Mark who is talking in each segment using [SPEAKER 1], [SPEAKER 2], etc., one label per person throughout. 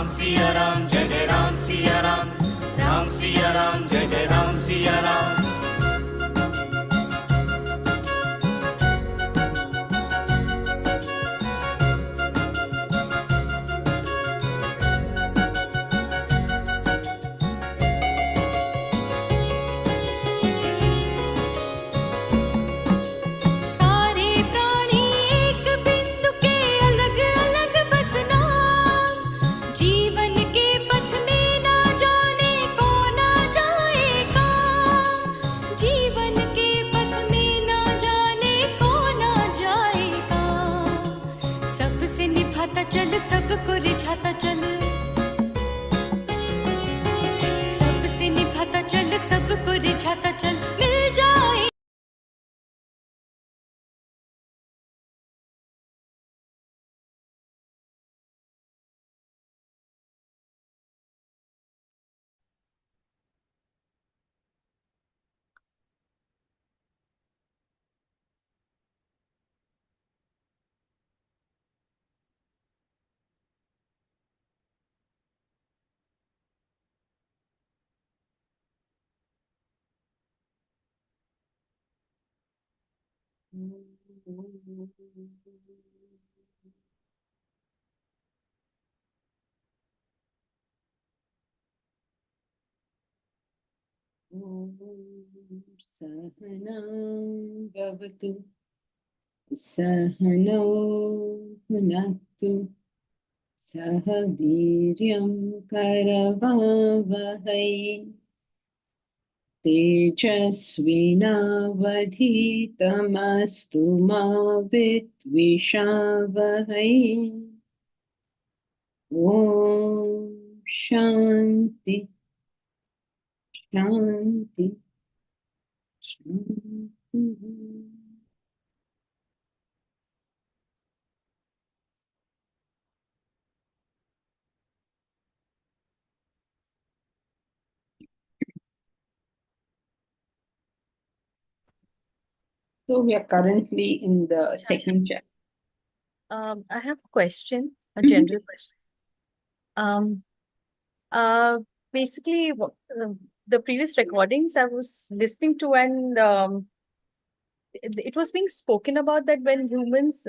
[SPEAKER 1] सिया राम, जय जय राम सिया राम, राम सिया राम, जय जय राम सिया राम।
[SPEAKER 2] सारे प्राणी एक बिंदु के अलग अलग बस नाम, जीवन के पथ में ना जाने कौन आ जाएगा, जीवन के पथ में ना जाने कौन आ जाएगा। सबसे निभाता चल, सबको रिझाता चल, सबसे निभाता चल, सबको रिझाता चल, मिल जाए।
[SPEAKER 3] सहनां भवतु सहनौ भुनक्तु सह वीर्यं करवावहै तेजस्विनावधीतमस्तु मा विद्विषावहै। ॐ शान्ति शान्ति शान्तिः। So we are currently in the second chapter.
[SPEAKER 4] I have a question, a general question. Basically, the previous recordings I was listening to, and it was being spoken about that when humans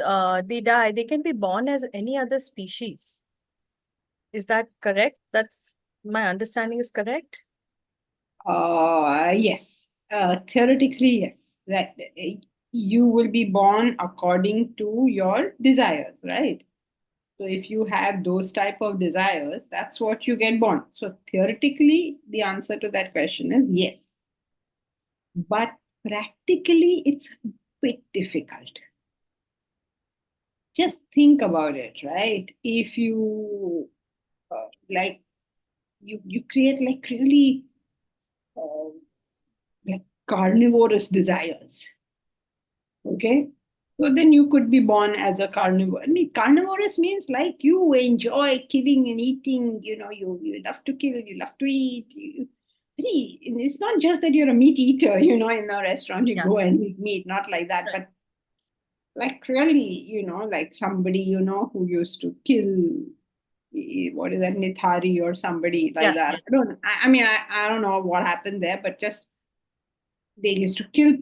[SPEAKER 4] they die, they can be born as any other species. Is that correct? That's my understanding is correct?
[SPEAKER 3] Yes, theoretically, yes. That you will be born according to your desires, right? So if you have those type of desires, that's what you get born. So theoretically, the answer to that question is yes. But practically, it's a bit difficult. Just think about it, right? If you like, you create like really like carnivorous desires. Okay. So then you could be born as a carnivore. I mean, carnivorous means like you enjoy killing and eating, you love to kill, you love to eat. It's not just that you're a meat eater, in a restaurant, you go and eat meat, not like that, but like really, like somebody, who used to kill, what is that, Nithari or somebody like that. I don't know what happened there, but just they used to kill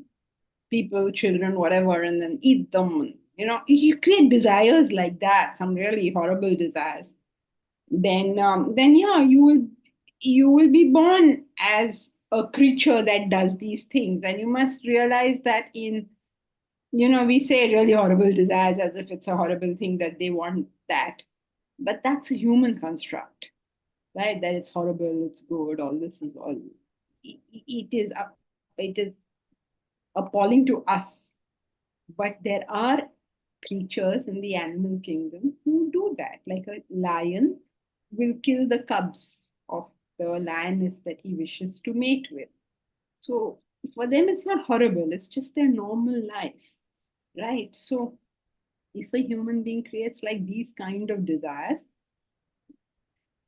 [SPEAKER 3] people, children, whatever, and then eat them. You create desires like that, some really horrible desires. Then yeah, you will be born as a creature that does these things, and you must realize that we say really horrible desires as if it's a horrible thing that they want that, but that's a human construct, right? That it's horrible, it's good, all this is all. It is appalling to us. But there are creatures in the animal kingdom who do that. Like a lion will kill the cubs of the lioness that he wishes to mate with. So for them, it's not horrible, it's just their normal life, right? So if a human being creates like these kind of desires,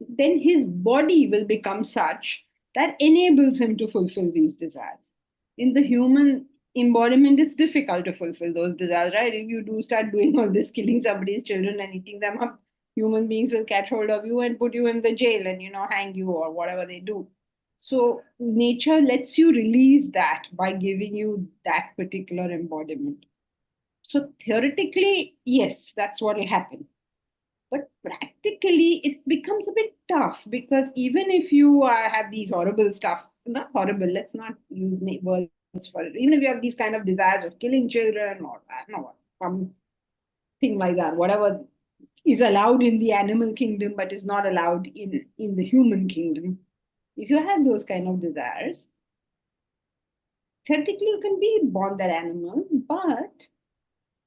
[SPEAKER 3] then his body will become such that enables him to fulfill these desires. In the human embodiment, it's difficult to fulfill those desires, right? If you do start doing all this, killing somebody's children and eating them up, human beings will catch hold of you and put you in the jail and, hang you or whatever they do. So nature lets you release that by giving you that particular embodiment. So theoretically, yes, that's what will happen. But practically, it becomes a bit tough because even if you have these horrible stuff, not horrible, let's not use words for it. Even if you have these kind of desires of killing children or I don't know what, something like that, whatever is allowed in the animal kingdom but is not allowed in the human kingdom. If you have those kind of desires, theoretically you can be born that animal, but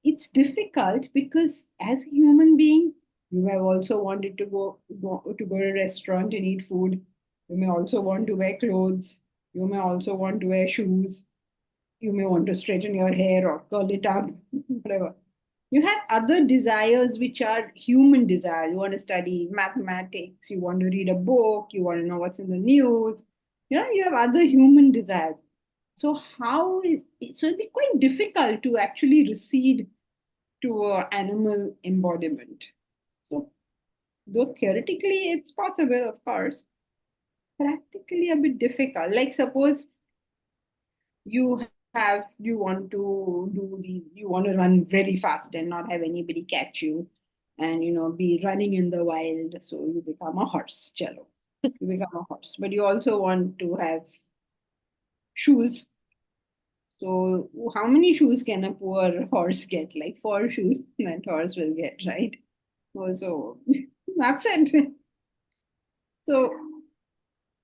[SPEAKER 3] it's difficult because as a human being, you have also wanted to go to a restaurant and eat food. You may also want to wear clothes. You may also want to wear shoes. You may want to straighten your hair or curl it up, whatever. You have other desires which are human desires. You want to study mathematics, you want to read a book, you want to know what's in the news. You have other human desires. So it'd be quite difficult to actually recede to animal embodiment. So though theoretically it's possible, of course, practically a bit difficult. Like suppose you want to you want to run very fast and not have anybody catch you and be running in the wild, so you become a horse. Chalo, you become a horse, but you also want to have shoes. So how many shoes can a poor horse get? Like 4 shoes that horse will get, right? So that's it. So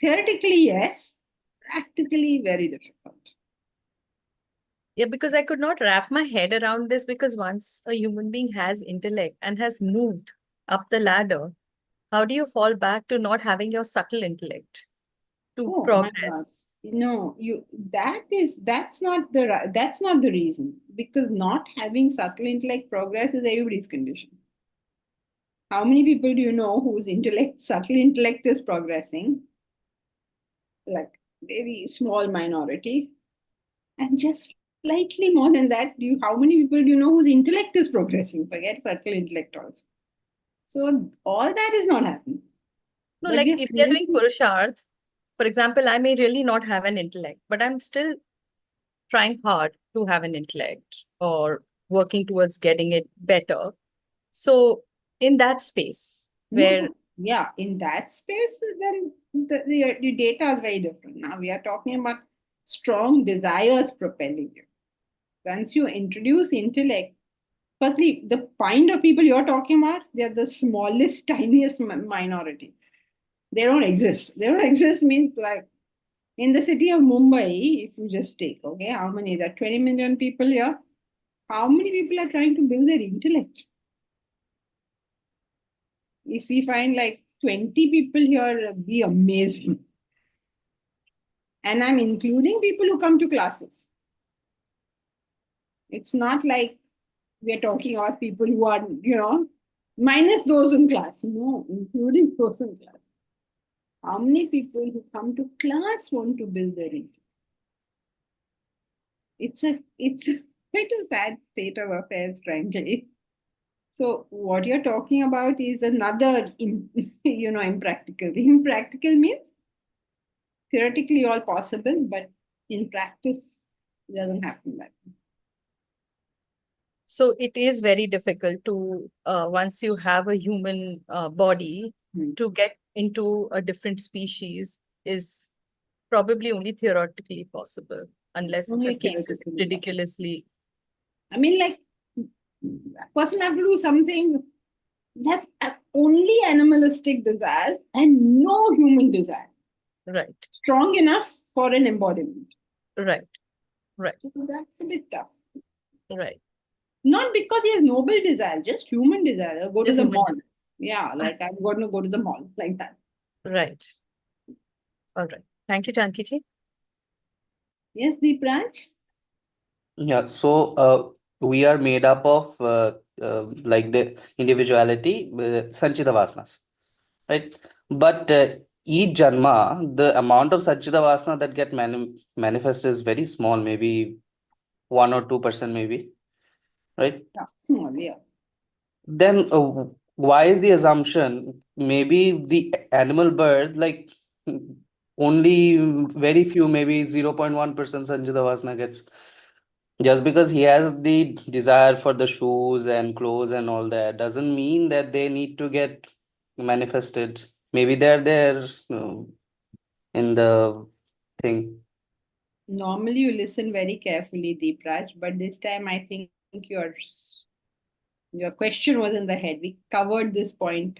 [SPEAKER 3] theoretically yes, practically very difficult.
[SPEAKER 4] Yeah, because I could not wrap my head around this, because once a human being has intellect and has moved up the ladder, how do you fall back to not having your subtle intellect to
[SPEAKER 3] Oh my God.
[SPEAKER 4] progress?
[SPEAKER 3] No, that's not the reason. Because not having subtle intellect progress is everybody's condition. How many people do you know whose subtle intellect is progressing? Like very small minority. And just slightly more than that, how many people do you know whose intellect is progressing? Forget subtle intellect also. So all that is not happening.
[SPEAKER 4] No,
[SPEAKER 3] But
[SPEAKER 4] like
[SPEAKER 3] we are
[SPEAKER 4] if they're doing
[SPEAKER 3] currently
[SPEAKER 4] Purusharth, for example, I may really not have an intellect, but I'm still trying hard to have an intellect or working towards getting it better. So in that space where,
[SPEAKER 3] no, yeah, in that space, then the data is very different. Now we are talking about strong desires propelling you. Once you introduce intellect, firstly, the kind of people you're talking about, they're the smallest, tiniest minority. They don't exist. They don't exist means like in the city of Mumbai, if you just take, okay, how many? There are 20 million people here. How many people are trying to build their intellect? If we find like 20 people here, it'd be amazing. And I'm including people who come to classes. It's not like we're talking about people who are, minus those in class. No, including those in class. How many people who come to class want to build their intellect? It's quite a sad state of affairs, frankly. So what you're talking about is another, impractical. Impractical means theoretically all possible, but in practice, it doesn't happen that way.
[SPEAKER 4] so it is very difficult to, once you have a human body, to get into a different species is probably only theoretically possible, unless the
[SPEAKER 3] Only
[SPEAKER 4] case is
[SPEAKER 3] theoretically.
[SPEAKER 4] ridiculously.
[SPEAKER 3] I mean, like, a person have to do something, have only animalistic desires and no human desire.
[SPEAKER 4] Right,
[SPEAKER 3] Strong enough for an embodiment.
[SPEAKER 4] right, right,
[SPEAKER 3] So that's a bit tough.
[SPEAKER 4] right.
[SPEAKER 3] Not because he has noble desire, just human desire. Go to
[SPEAKER 4] Just
[SPEAKER 3] the
[SPEAKER 4] human
[SPEAKER 3] mall.
[SPEAKER 4] desires.
[SPEAKER 3] Yeah, like I'm going to go to the mall, like that.
[SPEAKER 4] Right. All right. Thank you, Janki.
[SPEAKER 3] Yes, Deepraj?
[SPEAKER 5] Yeah, so we are made up of like the individuality, Sanchita Vasanas, right? But each Janma, the amount of Sanchita Vasana that get manifest is very small, maybe 1 or 2%, maybe, right?
[SPEAKER 3] Yeah, small, yeah.
[SPEAKER 5] Then why is the assumption maybe the animal bird, like only very few, maybe 0.1% Sanjita Vasana gets, just because he has the desire for the shoes and clothes and all that doesn't mean that they need to get manifested. Maybe they're there in the thing.
[SPEAKER 3] Normally, you listen very carefully, Deepraj, but this time I think your question was in the head. We covered this point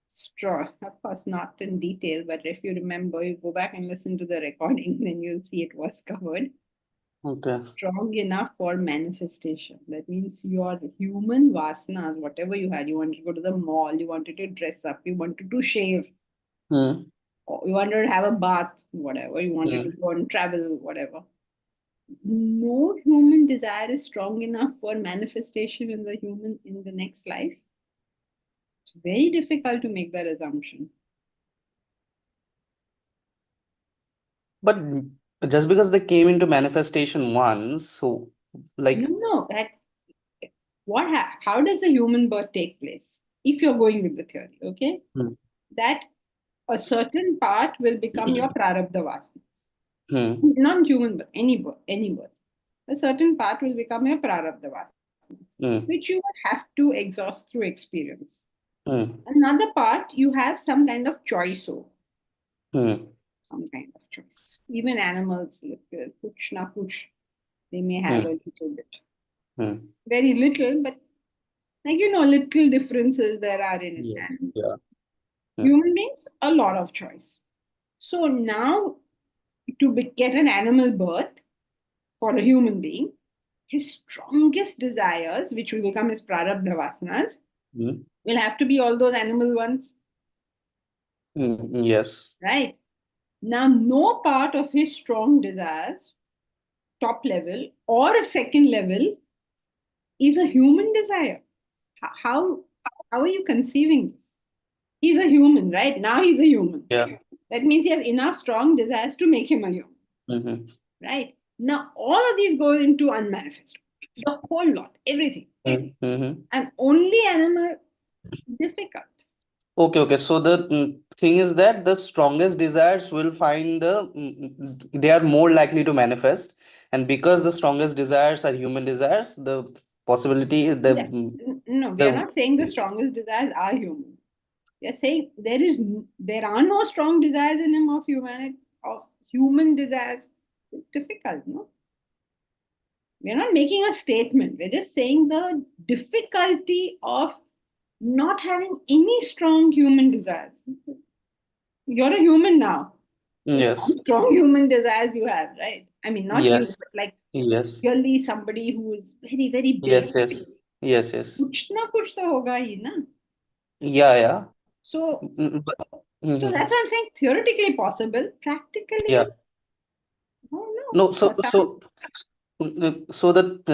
[SPEAKER 3] straw. Of course, not in detail, but if you remember, you go back and listen to the recording, then you'll see it was covered.
[SPEAKER 5] Okay.
[SPEAKER 3] Strong enough for manifestation. That means your human vasanas, whatever you had, you wanted to go to the mall, you wanted to dress up, you wanted to shave,
[SPEAKER 5] Hmm.
[SPEAKER 3] or you wanted to have a bath, whatever, you wanted
[SPEAKER 5] Hmm.
[SPEAKER 3] to go and travel, whatever. No human desire is strong enough for manifestation in the next life. It's very difficult to make that assumption.
[SPEAKER 5] But just because they came into manifestation once, so like,
[SPEAKER 3] No, that how does the human birth take place? If you're going with the theory, okay,
[SPEAKER 5] hmm,
[SPEAKER 3] that a certain part will become your prarabdha vasanas.
[SPEAKER 5] hmm,
[SPEAKER 3] Not human birth, any birth. A certain part will become your prarabdha vasanas,
[SPEAKER 5] hmm,
[SPEAKER 3] which you will have to exhaust through experience.
[SPEAKER 5] hmm,
[SPEAKER 3] Another part, you have some kind of choice over,
[SPEAKER 5] hmm,
[SPEAKER 3] some kind of choice. Even animals, look, kuch na kuch, they may have
[SPEAKER 5] hmm,
[SPEAKER 3] a little bit.
[SPEAKER 5] hmm.
[SPEAKER 3] Very little, but like little differences there are in
[SPEAKER 5] Yeah,
[SPEAKER 3] animals.
[SPEAKER 5] yeah. Hmm,
[SPEAKER 3] Human beings, a lot of choice. So now, to get an animal birth for a human being, his strongest desires, which will become his prarabdha vasanas,
[SPEAKER 5] hmm,
[SPEAKER 3] will have to be all those animal ones,
[SPEAKER 5] yes.
[SPEAKER 3] right? Now, no part of his strong desires, top level or second level, is a human desire. How, how are you conceiving this? He's a human, right? Now he's a human.
[SPEAKER 5] Yeah.
[SPEAKER 3] That means he has enough strong desires to make him a human,
[SPEAKER 5] Mm-hmm.
[SPEAKER 3] right? Now, all of these go into unmanifest. The whole lot, everything.
[SPEAKER 5] Mm-hmm.
[SPEAKER 3] And only animal, difficult.
[SPEAKER 5] Okay, okay. So the thing is that the strongest desires will find they are more likely to manifest, and because the strongest desires are human desires, the possibility
[SPEAKER 3] Yeah. No, we are
[SPEAKER 5] the
[SPEAKER 3] not saying the strongest desires are human. We are saying there are no strong desires in him of humanity, of human desires. It's difficult, no? We're not making a statement. We're just saying the difficulty of not having any strong human desires. You're a human now. So
[SPEAKER 5] yes,
[SPEAKER 3] some strong human desires you have, right? I mean, not you,
[SPEAKER 5] yes,
[SPEAKER 3] but like
[SPEAKER 5] yes,
[SPEAKER 3] really somebody who is very, very
[SPEAKER 5] yes,
[SPEAKER 3] basic.
[SPEAKER 5] yes, yes, yes.
[SPEAKER 3] कुछ ना कुछ तो होगा ही ना.
[SPEAKER 5] Yeah, yeah.
[SPEAKER 3] So, so
[SPEAKER 5] Mhm.
[SPEAKER 3] that's what I'm saying. Theoretically possible, practically,
[SPEAKER 5] Yeah.
[SPEAKER 3] oh
[SPEAKER 5] No,
[SPEAKER 3] no.
[SPEAKER 5] so that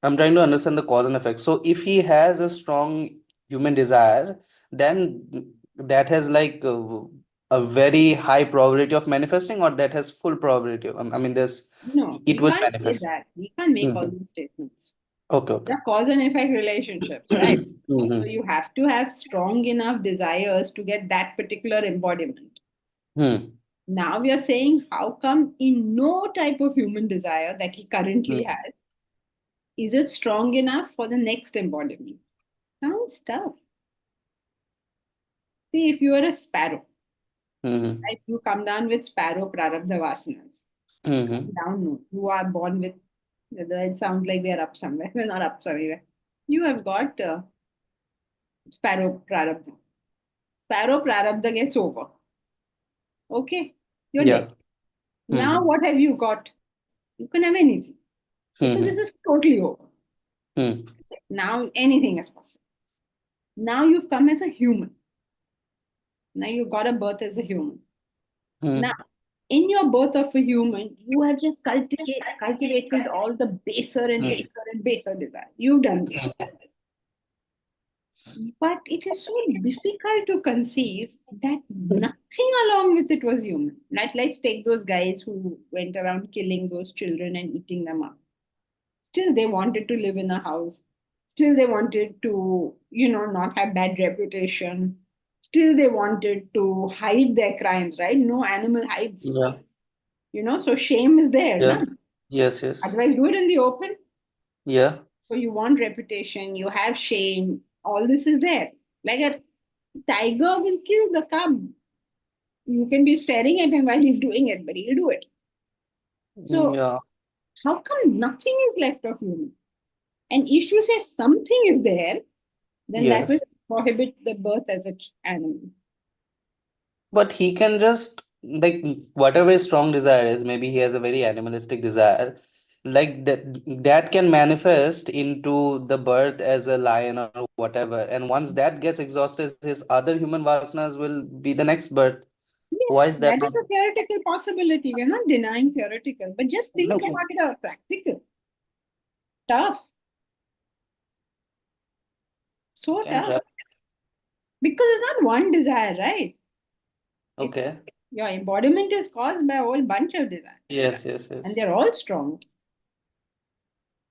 [SPEAKER 5] I'm trying to understand the cause and effect. So if he has a strong human desire, then that has like a very high probability of manifesting, or that has full probability. I mean, there's
[SPEAKER 3] No,
[SPEAKER 5] it
[SPEAKER 3] we
[SPEAKER 5] will
[SPEAKER 3] can't say
[SPEAKER 5] manifest.
[SPEAKER 3] that. We can't make all
[SPEAKER 5] Hmm.
[SPEAKER 3] those statements.
[SPEAKER 5] Okay, okay.
[SPEAKER 3] They're cause and effect relationships, right? So
[SPEAKER 5] Hmm.
[SPEAKER 3] you have to have strong enough desires to get that particular embodiment.
[SPEAKER 5] Hmm.
[SPEAKER 3] Now we are saying, how come in no type of human desire that he currently
[SPEAKER 5] Hmm.
[SPEAKER 3] has, is it strong enough for the next embodiment? Sounds tough. See, if you are a sparrow,
[SPEAKER 5] Hmm.
[SPEAKER 3] right, you come down with sparrow prarabdha vasanas.
[SPEAKER 5] Hmm.
[SPEAKER 3] Down, no. You are born with, it sounds like we are up somewhere. We're not up somewhere. You have got sparrow prarabdha. Sparrow prarabdha gets over. Okay, you're
[SPEAKER 5] Yeah.
[SPEAKER 3] dead. Now,
[SPEAKER 5] Hmm.
[SPEAKER 3] what have you got? You can have anything because this
[SPEAKER 5] Hmm.
[SPEAKER 3] is totally over.
[SPEAKER 5] Hmm.
[SPEAKER 3] Now, anything is possible. Now, you've come as a human. Now, you got a birth as a human. Now,
[SPEAKER 5] Hmm.
[SPEAKER 3] in your birth of a human, you have just cultivated all the baser and
[SPEAKER 5] Hmm.
[SPEAKER 3] baser and baser desires. You've done this. But it is so difficult to conceive that nothing along with it was human. Let's take those guys who went around killing those children and eating them up. Still, they wanted to live in a house. Still, they wanted to, not have bad reputation. Still, they wanted to hide their crimes, right? No animal hides,
[SPEAKER 5] Yeah.
[SPEAKER 3] so shame is there,
[SPEAKER 5] Yeah.
[SPEAKER 3] no?
[SPEAKER 5] Yes, yes.
[SPEAKER 3] Otherwise, do it in the open.
[SPEAKER 5] Yeah.
[SPEAKER 3] So you want reputation, you have shame, all this is there. Like a tiger will kill the cub. You can be staring at him while he's doing it, but he'll do it. So
[SPEAKER 5] Yeah.
[SPEAKER 3] how come nothing is left of human? And if you say something is there, then that will
[SPEAKER 5] Yes.
[SPEAKER 3] prohibit the birth as an animal.
[SPEAKER 5] But he can just like whatever his strong desire is, maybe he has a very animalistic desire, like that can manifest into the birth as a lion or whatever. And once that gets exhausted, his other human vasanas will be the next birth. Why
[SPEAKER 3] Yes,
[SPEAKER 5] is that
[SPEAKER 3] that
[SPEAKER 5] not?
[SPEAKER 3] is a theoretical possibility. We're not denying theoretical, but just think
[SPEAKER 5] No,
[SPEAKER 3] about it as practical. Tough,
[SPEAKER 5] you
[SPEAKER 3] so
[SPEAKER 5] can
[SPEAKER 3] tough.
[SPEAKER 5] try.
[SPEAKER 3] Because it's not one desire, right? It's
[SPEAKER 5] Okay.
[SPEAKER 3] your embodiment is caused by a whole bunch of desires,
[SPEAKER 5] Yes, yes,
[SPEAKER 3] and
[SPEAKER 5] yes.
[SPEAKER 3] they're all strong.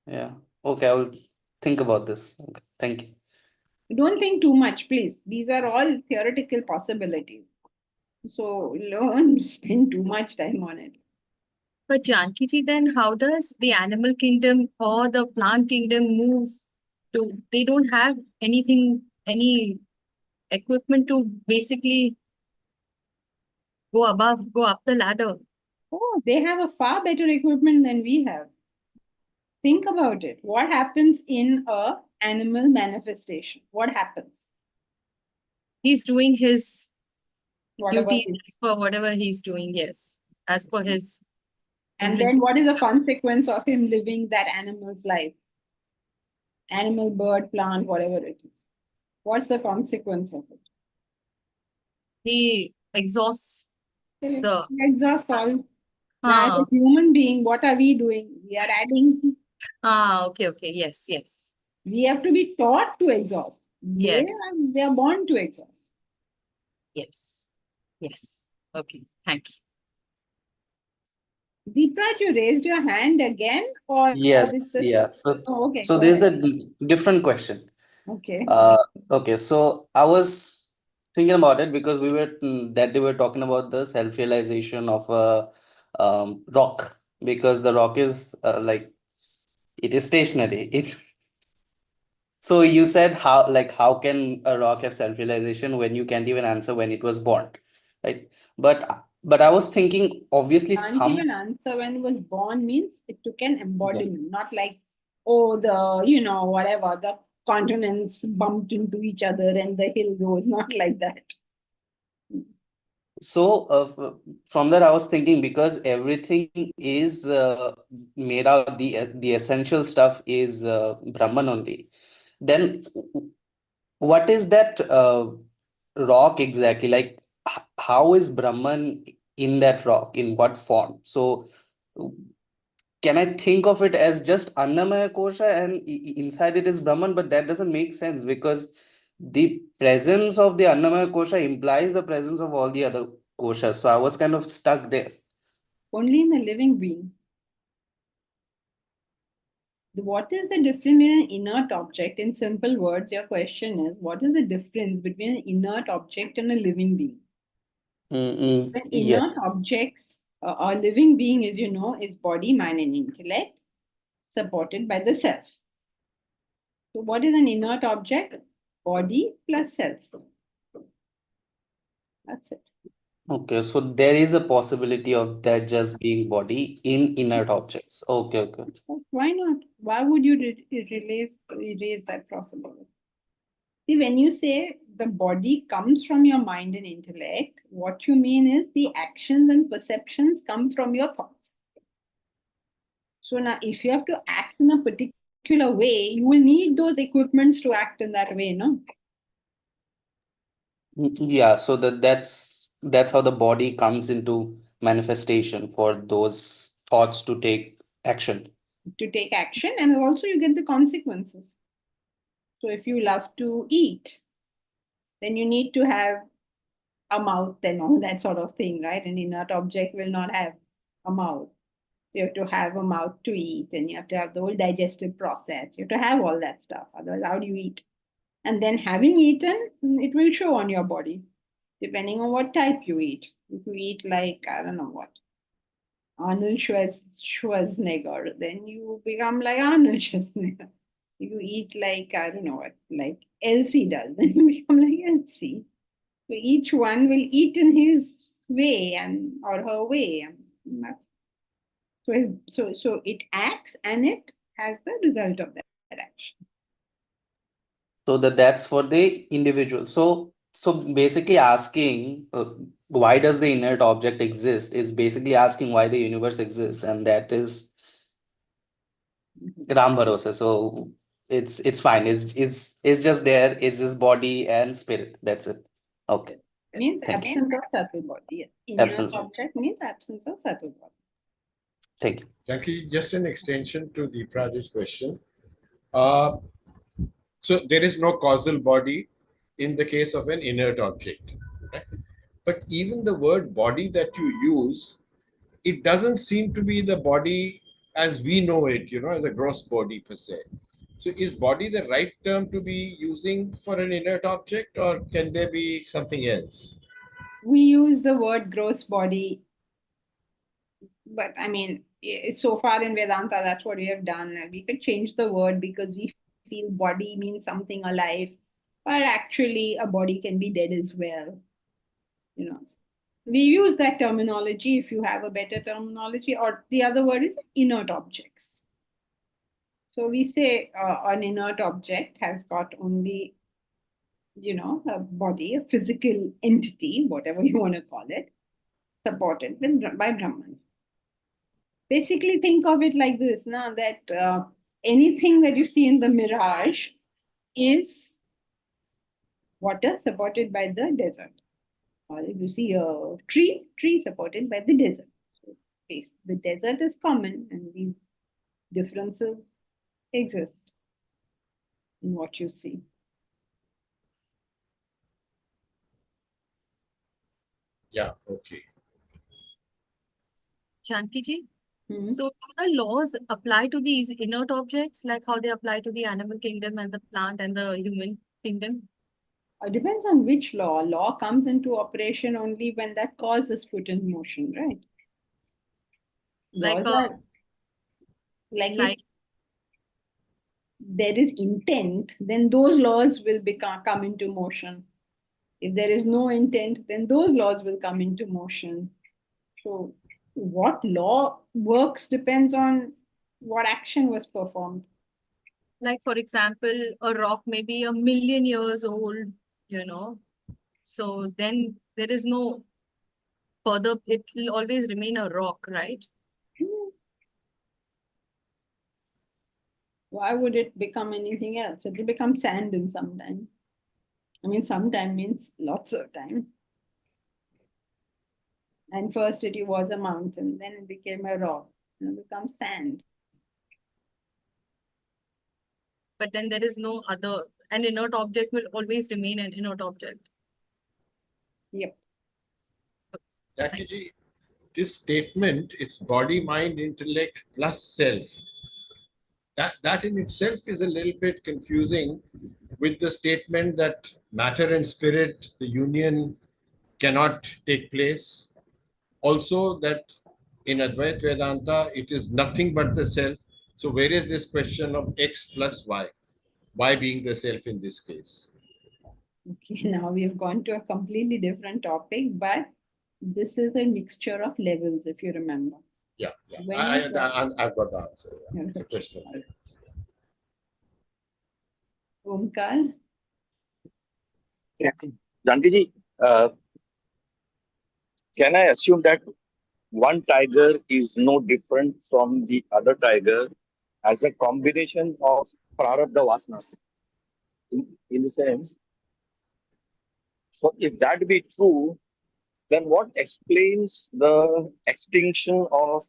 [SPEAKER 5] Yeah. Okay, I will think about this. Okay. Thank you.
[SPEAKER 3] Don't think too much, please. These are all theoretical possibilities. So don't spend too much time on it.
[SPEAKER 4] But Janki ji, then how does the animal kingdom or the plant kingdom move to? They don't have anything, any equipment to basically go up the ladder.
[SPEAKER 3] Oh, they have a far better equipment than we have. Think about it. What happens in a animal manifestation? What happens?
[SPEAKER 4] He's doing his
[SPEAKER 3] Whatever
[SPEAKER 4] duty
[SPEAKER 3] it is.
[SPEAKER 4] as per whatever he's doing, yes, as per his
[SPEAKER 3] And then
[SPEAKER 4] intrinsic.
[SPEAKER 3] what is the consequence of him living that animal's life? Animal, bird, plant, whatever it is. What's the consequence of it?
[SPEAKER 4] He exhausts the.
[SPEAKER 3] Exhaust all. Now, as a
[SPEAKER 4] Ah,
[SPEAKER 3] human being, what are we doing? We are adding.
[SPEAKER 4] okay, okay, yes, yes,
[SPEAKER 3] We have to be taught to exhaust.
[SPEAKER 4] yes,
[SPEAKER 3] They are born to exhaust.
[SPEAKER 4] yes, yes. Okay, thank you.
[SPEAKER 3] Deepraj, you raised your hand again, or
[SPEAKER 5] Yes,
[SPEAKER 3] this the
[SPEAKER 5] yeah. So
[SPEAKER 3] oh, okay,
[SPEAKER 5] so
[SPEAKER 3] go
[SPEAKER 5] there's
[SPEAKER 3] ahead.
[SPEAKER 5] a different question.
[SPEAKER 3] Okay.
[SPEAKER 5] Okay, so I was thinking about it because that day we were talking about the self-realization of a rock, because the rock is like it is stationary. It's so you said how can a rock have self-realization when you can't even answer when it was born, right? But I was thinking obviously
[SPEAKER 3] Can't
[SPEAKER 5] some.
[SPEAKER 3] even answer when it was born means it took an
[SPEAKER 5] Yeah.
[SPEAKER 3] embodiment, not like, oh, whatever, the continents bumped into each other and the hill rose, not like that.
[SPEAKER 5] So from that I was thinking, because everything is made out, the essential stuff is Brahman only. Then what is that rock exactly? Like how is Brahman in that rock? In what form? So can I think of it as just Annamaya Kosha and inside it is Brahman? But that doesn't make sense, because the presence of the Annamaya Kosha implies the presence of all the other koshas. So I was kind of stuck there.
[SPEAKER 3] Only in the living being. What is the difference in an inert object? In simple words, your question is, what is the difference between an inert object and a living being? An inert
[SPEAKER 5] Yes.
[SPEAKER 3] objects, a living being is body, mind, and intellect supported by the self. So, what is an inert object? Body plus self. That's it.
[SPEAKER 5] Okay, so there is a possibility of that just being body in inert objects. Okay, okay.
[SPEAKER 3] Why not? Why would you erase that possibility? See, when you say the body comes from your mind and intellect, what you mean is the actions and perceptions come from your thoughts. So now, if you have to act in a particular way, you will need those equipments to act in that way, no?
[SPEAKER 5] Yeah, so that's how the body comes into manifestation for those thoughts to take action.
[SPEAKER 3] To take action, and also you get the consequences. So if you love to eat, then you need to have a mouth and all that sort of thing, right? An inert object will not have a mouth. You have to have a mouth to eat, and you have to have the whole digestive process. You have to have all that stuff. Otherwise, how do you eat? And then having eaten, it will show on your body, depending on what type you eat. If you eat like, I don't know what, Arnold Schwarzenegger, then you become like Arnold Schwarzenegger. If you eat like, I don't know what, like Elsie does, then you become like Elsie. So each one will eat in his way and or her way. And that's so it acts and it has the result of that action.
[SPEAKER 5] So that's for the individual. So basically asking why does the inert object exist is basically asking why the universe exists, and that is Ram Bharosa. So it's fine. It's just there. It's just body and spirit. That's it. Okay.
[SPEAKER 3] Means
[SPEAKER 5] Thank you.
[SPEAKER 3] absence of subtle body. Inert
[SPEAKER 5] Absence.
[SPEAKER 3] object means absence of subtle body.
[SPEAKER 5] Thank you.
[SPEAKER 6] Janki, just an extension to Deepra's question. Uh, so there is no causal body in the case of an inert object, right? But even the word body that you use, it doesn't seem to be the body as we know it, as a gross body per se. So is body the right term to be using for an inert object, or can there be something else?
[SPEAKER 3] We use the word gross body, but I mean, so far in Vedanta, that's what we have done. We could change the word because we feel body means something alive, but actually, a body can be dead as well. We use that terminology if you have a better terminology, or the other word is inert objects. So we say an inert object has got only, a body, a physical entity, whatever you want to call it, supported by Brahman. Basically, think of it like this, now that anything that you see in the mirage is water supported by the desert. Or if you see a tree supported by the desert. So the desert is common, and these differences exist in what you see.
[SPEAKER 6] Yeah, okay.
[SPEAKER 4] Janki ji,
[SPEAKER 3] Hmm.
[SPEAKER 4] so do the laws apply to these inert objects, like how they apply to the animal kingdom and the plant and the human kingdom?
[SPEAKER 3] It depends on which law. Law comes into operation only when that cause is put in motion, right?
[SPEAKER 4] Like
[SPEAKER 3] Laws are like if
[SPEAKER 4] like
[SPEAKER 3] there is intent, then those laws will come into motion. If there is no intent, then those laws will come into motion. So, what law works depends on what action was performed.
[SPEAKER 4] for example, a rock may be 1 million years old, so then there is no further, it will always remain a rock, right?
[SPEAKER 3] Why would it become anything else? It will become sand in some time. I mean, sometime means lots of time. And first it was a mountain, then it became a rock, and it becomes sand.
[SPEAKER 4] But then there is no other, an inert object will always remain an inert object.
[SPEAKER 3] Yep.
[SPEAKER 6] Jackie, this statement, it's body, mind, intellect plus self. That in itself is a little bit confusing with the statement that matter and spirit, the union cannot take place. Also, that in Advaita Vedanta, it is nothing but the self. So, where is this question of X plus Y? Y being the self in this case?
[SPEAKER 3] Okay, now we have gone to a completely different topic, but this is a mixture of levels, if you remember.
[SPEAKER 6] Yeah.
[SPEAKER 3] When
[SPEAKER 6] I've got the answer. Yeah. It's a
[SPEAKER 3] Okay.
[SPEAKER 6] question of levels.
[SPEAKER 3] Omkar,
[SPEAKER 7] Janki ji, can I assume that one tiger is no different from the other tiger as a combination of prarabdha vasanas? In the sense, so if that be true, then what explains the extinction of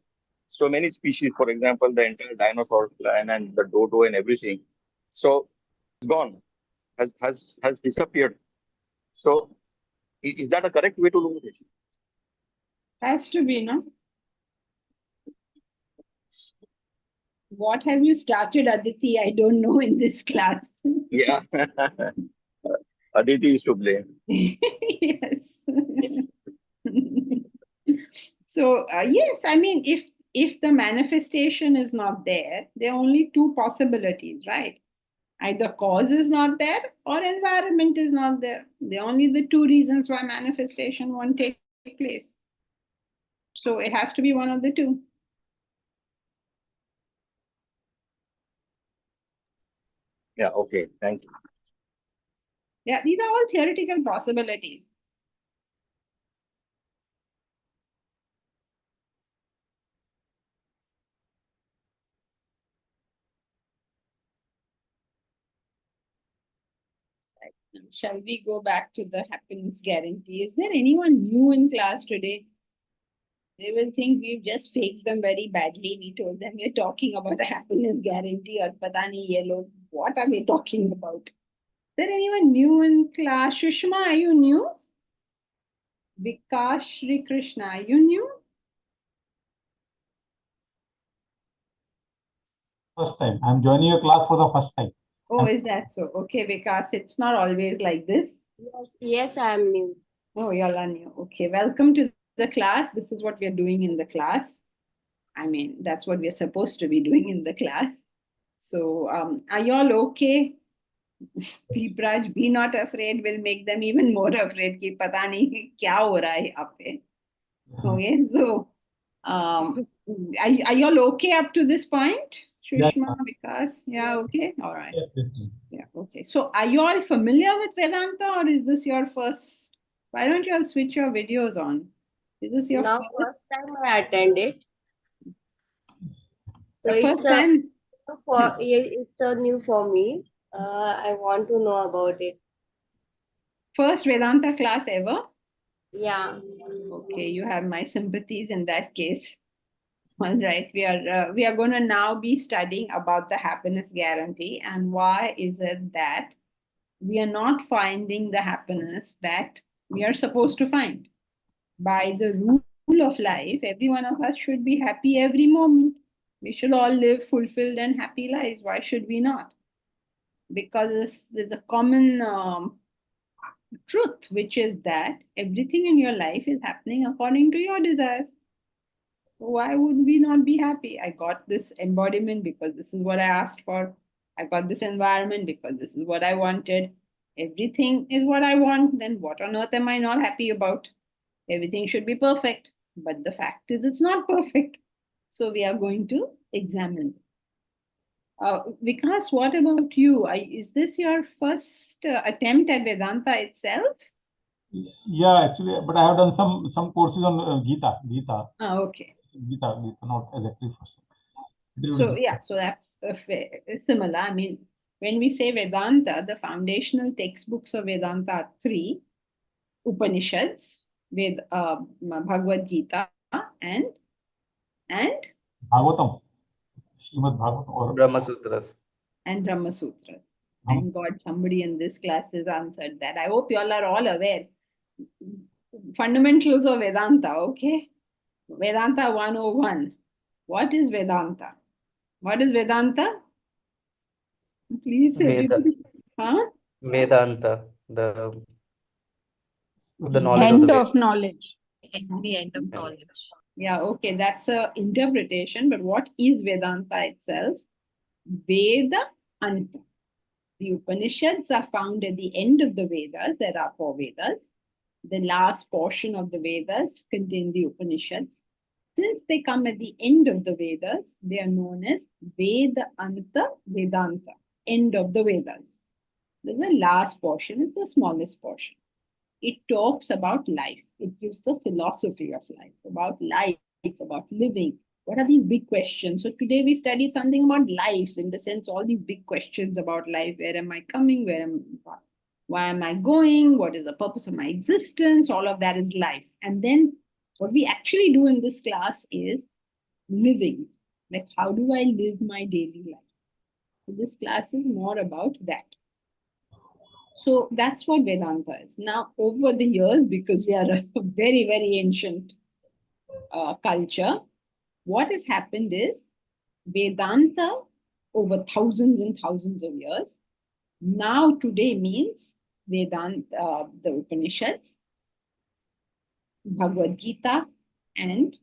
[SPEAKER 7] so many species? For example, the entire dinosaur clan and the dodo and everything. So gone, has disappeared. So is that a correct way to look at it?
[SPEAKER 3] has to be, no? What have you started, Aditi? I don't know in this class.
[SPEAKER 7] Yeah. Aditi is to blame.
[SPEAKER 3] Yes. So yes, I mean, if the manifestation is not there, there are only two possibilities, right? Either cause is not there or environment is not there. There are only the two reasons why manifestation won't take place. So it has to be one of the two.
[SPEAKER 7] Yeah, okay. Thank you.
[SPEAKER 3] Yeah, these are all theoretical possibilities. Shall we go back to the happiness guarantee? Is there anyone new in class today? They will think we've just faked them very badly. We told them we're talking about a happiness guarantee or patani yellow. What are they talking about? Is there anyone new in class? Shushma, are you new? Vikas Shri Krishna, are you new?
[SPEAKER 8] First time. I'm joining your class for the first time.
[SPEAKER 3] Oh, is that so? Okay, Vikas, it's not always like this.
[SPEAKER 9] Yes, I am new.
[SPEAKER 3] Oh, you're all new. Okay, welcome to the class. This is what we're doing in the class. I mean, that's what we're supposed to be doing in the class. So, are you all okay? Deepraj, be not afraid will make them even more afraid कि पता नहीं क्या हो रहा है यहाँ पे. Okay, so are you all okay up to this point?
[SPEAKER 8] Yeah.
[SPEAKER 3] Shushma, Vikas, yeah, okay, all right.
[SPEAKER 8] Yes, yes, yes.
[SPEAKER 3] Yeah, okay. So are you all familiar with Vedanta or is this your first? Why don't you all switch your videos on? Is this your
[SPEAKER 9] Now,
[SPEAKER 3] first?
[SPEAKER 9] first time I attended. So
[SPEAKER 3] The first time?
[SPEAKER 9] it's a new for me. I want to know about it.
[SPEAKER 3] First Vedanta class ever?
[SPEAKER 9] Yeah.
[SPEAKER 3] Okay, you have my sympathies in that case. All right, we are going to now be studying about the happiness guarantee and why is it that we are not finding the happiness that we are supposed to find. By the rule of life, every one of us should be happy every moment. We should all live fulfilled and happy lives. Why should we not? Because there's a common truth, which is that everything in your life is happening according to your desires. Why would we not be happy? I got this embodiment because this is what I asked for. I got this environment because this is what I wanted. Everything is what I want. Then what on earth am I not happy about? Everything should be perfect. But the fact is, it's not perfect. So we are going to examine. Vikas, what about you? Is this your first attempt at Vedanta itself?
[SPEAKER 8] Yeah, actually, but I have done some courses on Gita.
[SPEAKER 3] Okay.
[SPEAKER 8] Gita, not exactly first.
[SPEAKER 3] So yeah, so that's similar. I mean, when we say Vedanta, the foundational textbooks of Vedanta are three: Upanishads, with Bhagavad Gita, and
[SPEAKER 8] Bhagavatam, Srimad Bhagavatam, or
[SPEAKER 5] Brahma Sutras.
[SPEAKER 3] and Brahma Sutra. Thank God somebody in this class has answered that. I hope you all are all aware. Fundamentals of Vedanta, okay? Vedanta 101. What is Vedanta? What is Vedanta? Please, everybody. Huh?
[SPEAKER 5] Vedanta, the knowledge of
[SPEAKER 10] End
[SPEAKER 5] the
[SPEAKER 10] of knowledge.
[SPEAKER 4] The end of knowledge.
[SPEAKER 3] Yeah, okay, that's a interpretation, but what is Vedanta itself? Veda Anta. The Upanishads are found at the end of the Vedas. There are four Vedas. The last portion of the Vedas contain the Upanishads. Since they come at the end of the Vedas, they are known as Veda Anta Vedanta, end of the Vedas. There's the last portion, it's the smallest portion. It talks about life. It gives the philosophy of life, about living. What are these big questions? So today we studied something about life, in the sense all these big questions about life. Where am I coming? Why am I going? What is the purpose of my existence? All of that is life. And then what we actually do in this class is living. Like, how do I live my daily life? So this class is more about that. So that's what Vedanta is. Now, over the years, because we are a very, very ancient culture, what has happened is Vedanta over thousands and thousands of years. Now today means Vedanta, the Upanishads, Bhagavad Gita, and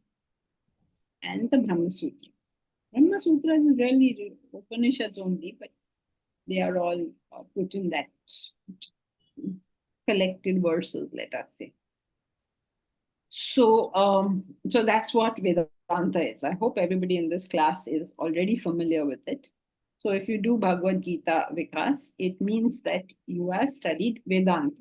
[SPEAKER 3] the Brahma Sutra. Brahma Sutra is really Upanishads only, but they are all put in that collected verses, let us say. So that's what Vedanta is. I hope everybody in this class is already familiar with it. So if you do Bhagavad Gita, Vikas, it means that you have studied Vedanta.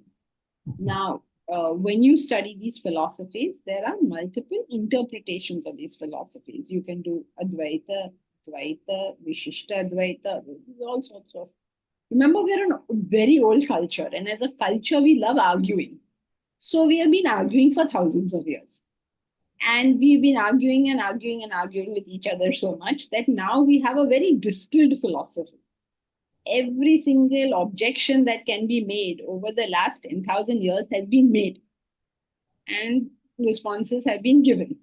[SPEAKER 3] Now, when you study these philosophies, there are multiple interpretations of these philosophies. You can do Advaita, Dvaita, Vishishta Advaita, all sorts of. Remember, we're a very old culture, and as a culture, we love arguing. So we have been arguing for thousands of years. And we've been arguing and arguing and arguing with each other so much that now we have a very distilled philosophy. Every single objection that can be made over the last 10,000 years has been made. And responses have been given.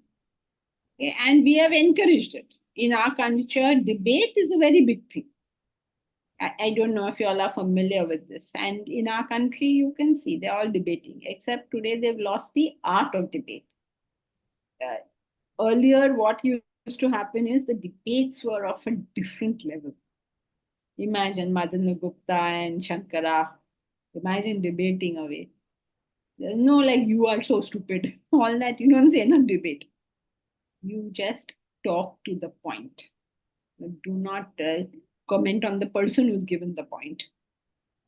[SPEAKER 3] Okay? And we have encouraged it. In our culture, debate is a very big thing. I don't know if you all are familiar with this. And in our country, you can see they're all debating, except today they've lost the art of debate. Earlier, what used to happen is the debates were of a different level. Imagine Madana Gupta and Shankara. Imagine debating away. There's no like, you are so stupid. All that you don't say in a debate. You just talk to the point. Do not comment on the person who's given the point.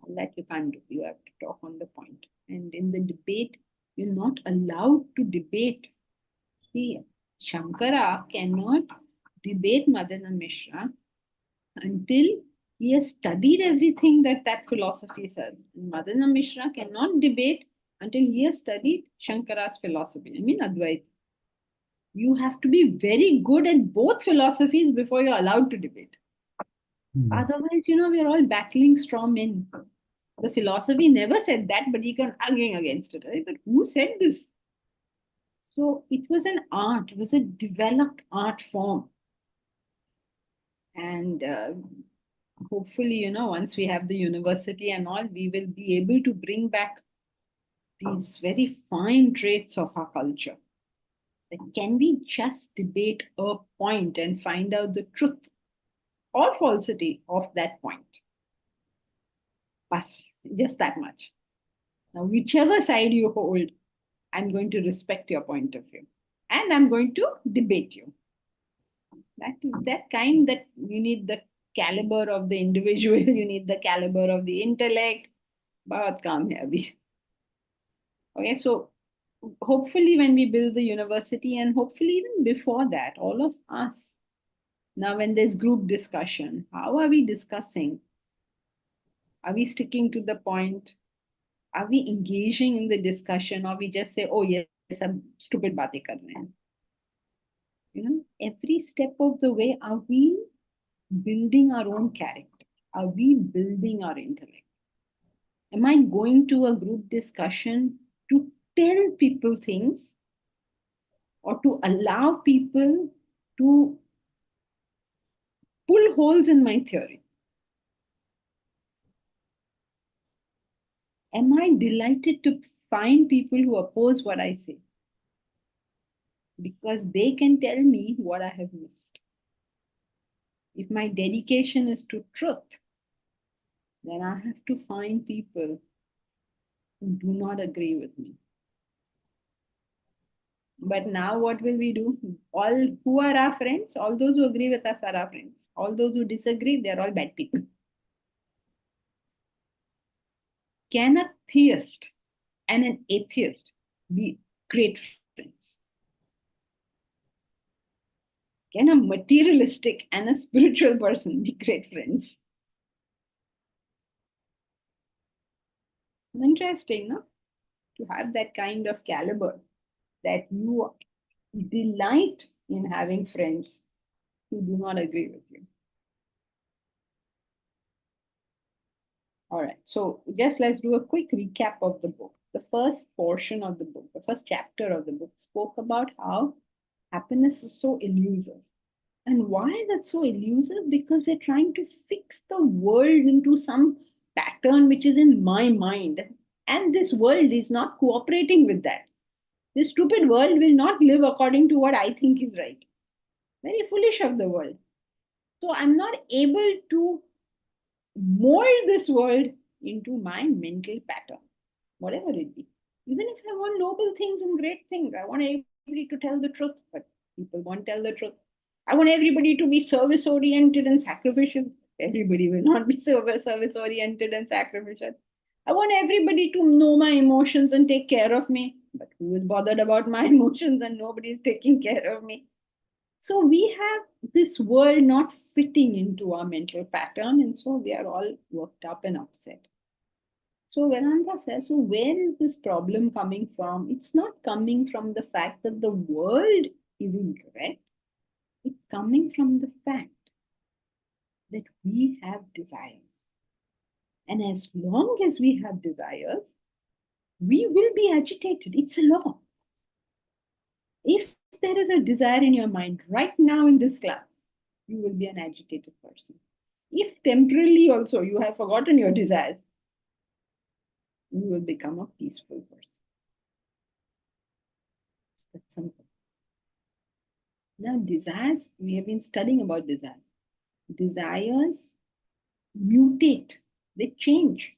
[SPEAKER 3] All that you can't do. You have to talk on the point. And in the debate, you're not allowed to debate. See, Shankara cannot debate Madana Mishra until he has studied everything that philosophy says. Madana Mishra cannot debate until he has studied Shankara's philosophy. I mean, Advaita. You have to be very good at both philosophies before you're allowed to debate. Otherwise, we're all battling straw men. The philosophy never said that, but you can arguing against it. Right? But who said this? So it was an art, it was a developed art form. And hopefully, once we have the university and all, we will be able to bring back these very fine traits of our culture. Can we just debate a point and find out the truth or falsity of that point? Bas, just that much. Now, whichever side you hold, I'm going to respect your point of view. And I'm going to debate you. That kind that you need the caliber of the individual, you need the caliber of the intellect. Bahut kaam hai abhi. Okay, so hopefully when we build the university, and hopefully even before that, all of us, now when there's group discussion, how are we discussing? Are we sticking to the point? Are we engaging in the discussion, or we just say, oh yes, some stupid baatein kar rahe hain? Every step of the way, are we building our own character? Are we building our intellect? Am I going to a group discussion to tell people things or to allow people to pull holes in my theory? Am I delighted to find people who oppose what I say? Because they can tell me what I have missed. If my dedication is to truth, then I have to find people who do not agree with me. But now what will we do? All who are our friends, all those who agree with us are our friends. All those who disagree, they're all bad people. Can a theist and an atheist be great friends? Can a materialistic and a spiritual person be great friends? Interesting, no? To have that kind of caliber, that you delight in having friends who do not agree with you. All right, so just let's do a quick recap of the book. The first portion of the book, the first chapter of the book spoke about how happiness is so elusive. And why is that so elusive? Because we're trying to fix the world into some pattern which is in my mind. And this world is not cooperating with that. This stupid world will not live according to what I think is right. Very foolish of the world. So I'm not able to mold this world into my mental pattern, whatever it be. Even if I want noble things and great things, I want everybody to tell the truth, but people won't tell the truth. I want everybody to be service oriented and sacrificial. Everybody will not be service oriented and sacrificial. I want everybody to know my emotions and take care of me. But who is bothered about my emotions and nobody is taking care of me? So we have this world not fitting into our mental pattern, and so we are all worked up and upset. So Vedanta says, so where is this problem coming from? It's not coming from the fact that the world is incorrect. It's coming from the fact that we have desires. And as long as we have desires, we will be agitated. It's a law. If there is a desire in your mind right now in this class, you will be an agitated person. If temporarily also you have forgotten your desires, you will become a peaceful person. It's that simple. Now, desires, we have been studying about desires. Desires mutate, they change.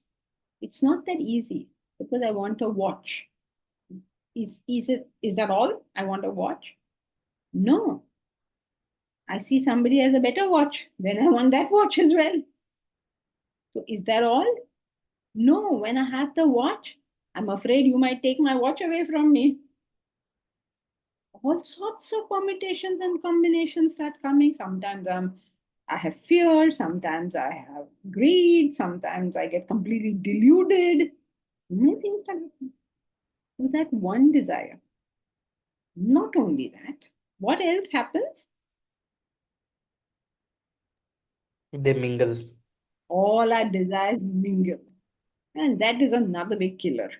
[SPEAKER 3] It's not that easy. Because I want a watch. Is that all? I want a watch? No. I see somebody has a better watch, then I want that watch as well. So is that all? No. When I have the watch, I'm afraid you might take my watch away from me. All sorts of permutations and combinations start coming. Sometimes I have fear, sometimes I have greed, sometimes I get completely deluded. Many things start happening. So that one desire. Not only that, what else happens?
[SPEAKER 5] They mingle.
[SPEAKER 3] All our desires mingle. And that is another big killer.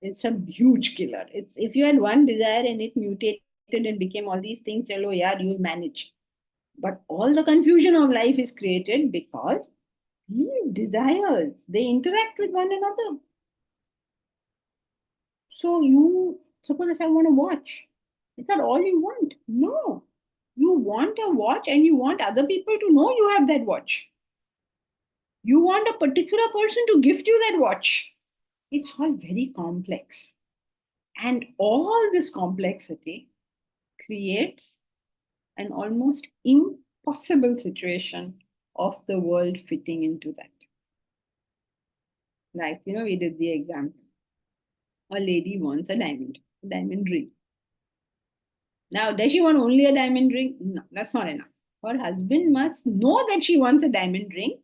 [SPEAKER 3] It's a huge killer. It's if you had one desire and it mutated and became all these things, chalo, yeah, you'll manage. But all the confusion of life is created because these desires, they interact with one another. So you suppose I want to watch. Is that all you want? No. You want a watch and you want other people to know you have that watch. You want a particular person to gift you that watch. It's all very complex. And all this complexity creates an almost impossible situation of the world fitting into that. Like, we did the example. A lady wants a diamond ring. Now, does she want only a diamond ring? No, that's not enough. Her husband must know that she wants a diamond ring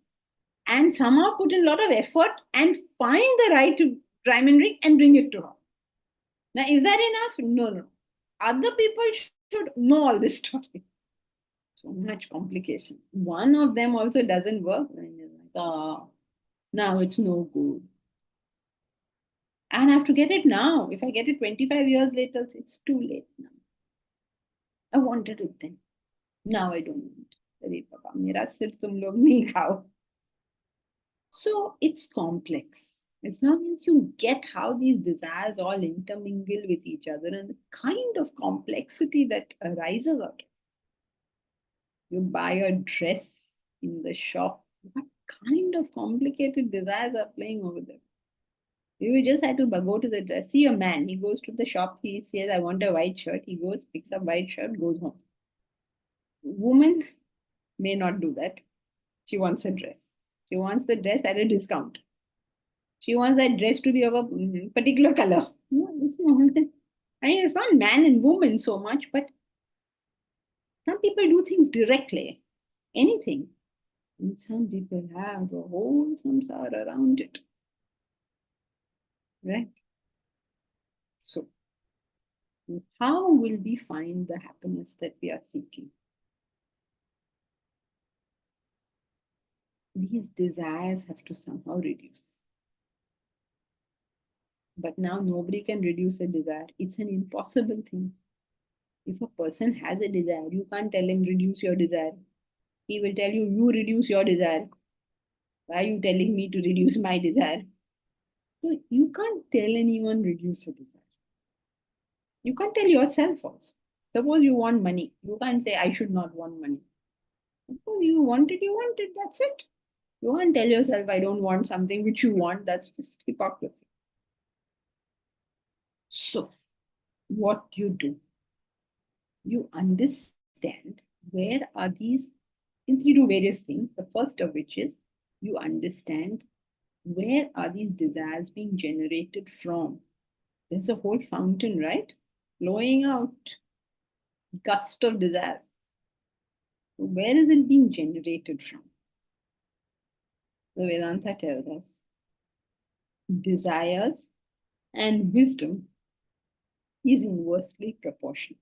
[SPEAKER 3] and somehow put in a lot of effort and find the right diamond ring and bring it to her. Now, is that enough? No. Other people should know all this story. So much complication. One of them also doesn't work. And you're like, oh, now it's no good. And I have to get it now. If I get it 25 years later, it's too late now. I wanted it then. Now I don't want it. Arey Baba, mera sir tum log nahi khao. So it's complex. As long as you get how these desires all intermingle with each other and the kind of complexity that arises out of it. You buy a dress in the shop, what kind of complicated desires are playing over there? You just had to go to the dress. See a man, he goes to the shop, he says, I want a white shirt. He goes, picks up white shirt, goes home. Woman may not do that. She wants a dress. She wants the dress at a discount. She wants that dress to be of a particular color. No, it's not. I mean, it's not man and woman so much, but some people do things directly. Anything. And some people have a whole samsara around it. Right? So, how will we find the happiness that we are seeking? These desires have to somehow reduce. But now nobody can reduce a desire. It's an impossible thing. If a person has a desire, you can't tell him reduce your desire. He will tell you, you reduce your desire. Why are you telling me to reduce my desire? So you can't tell anyone reduce a desire. You can't tell yourself also. Suppose you want money. You can't say, I should not want money. Suppose you want it, that's it. You can't tell yourself, I don't want something which you want. That's just hypocrisy. So, what you do? You understand where are these, since you do various things, the first of which is you understand where are these desires being generated from. There's a whole fountain, right? Flowing out, gust of desires. Where is it being generated from? The Vedanta tells us desires and wisdom is inversely proportional.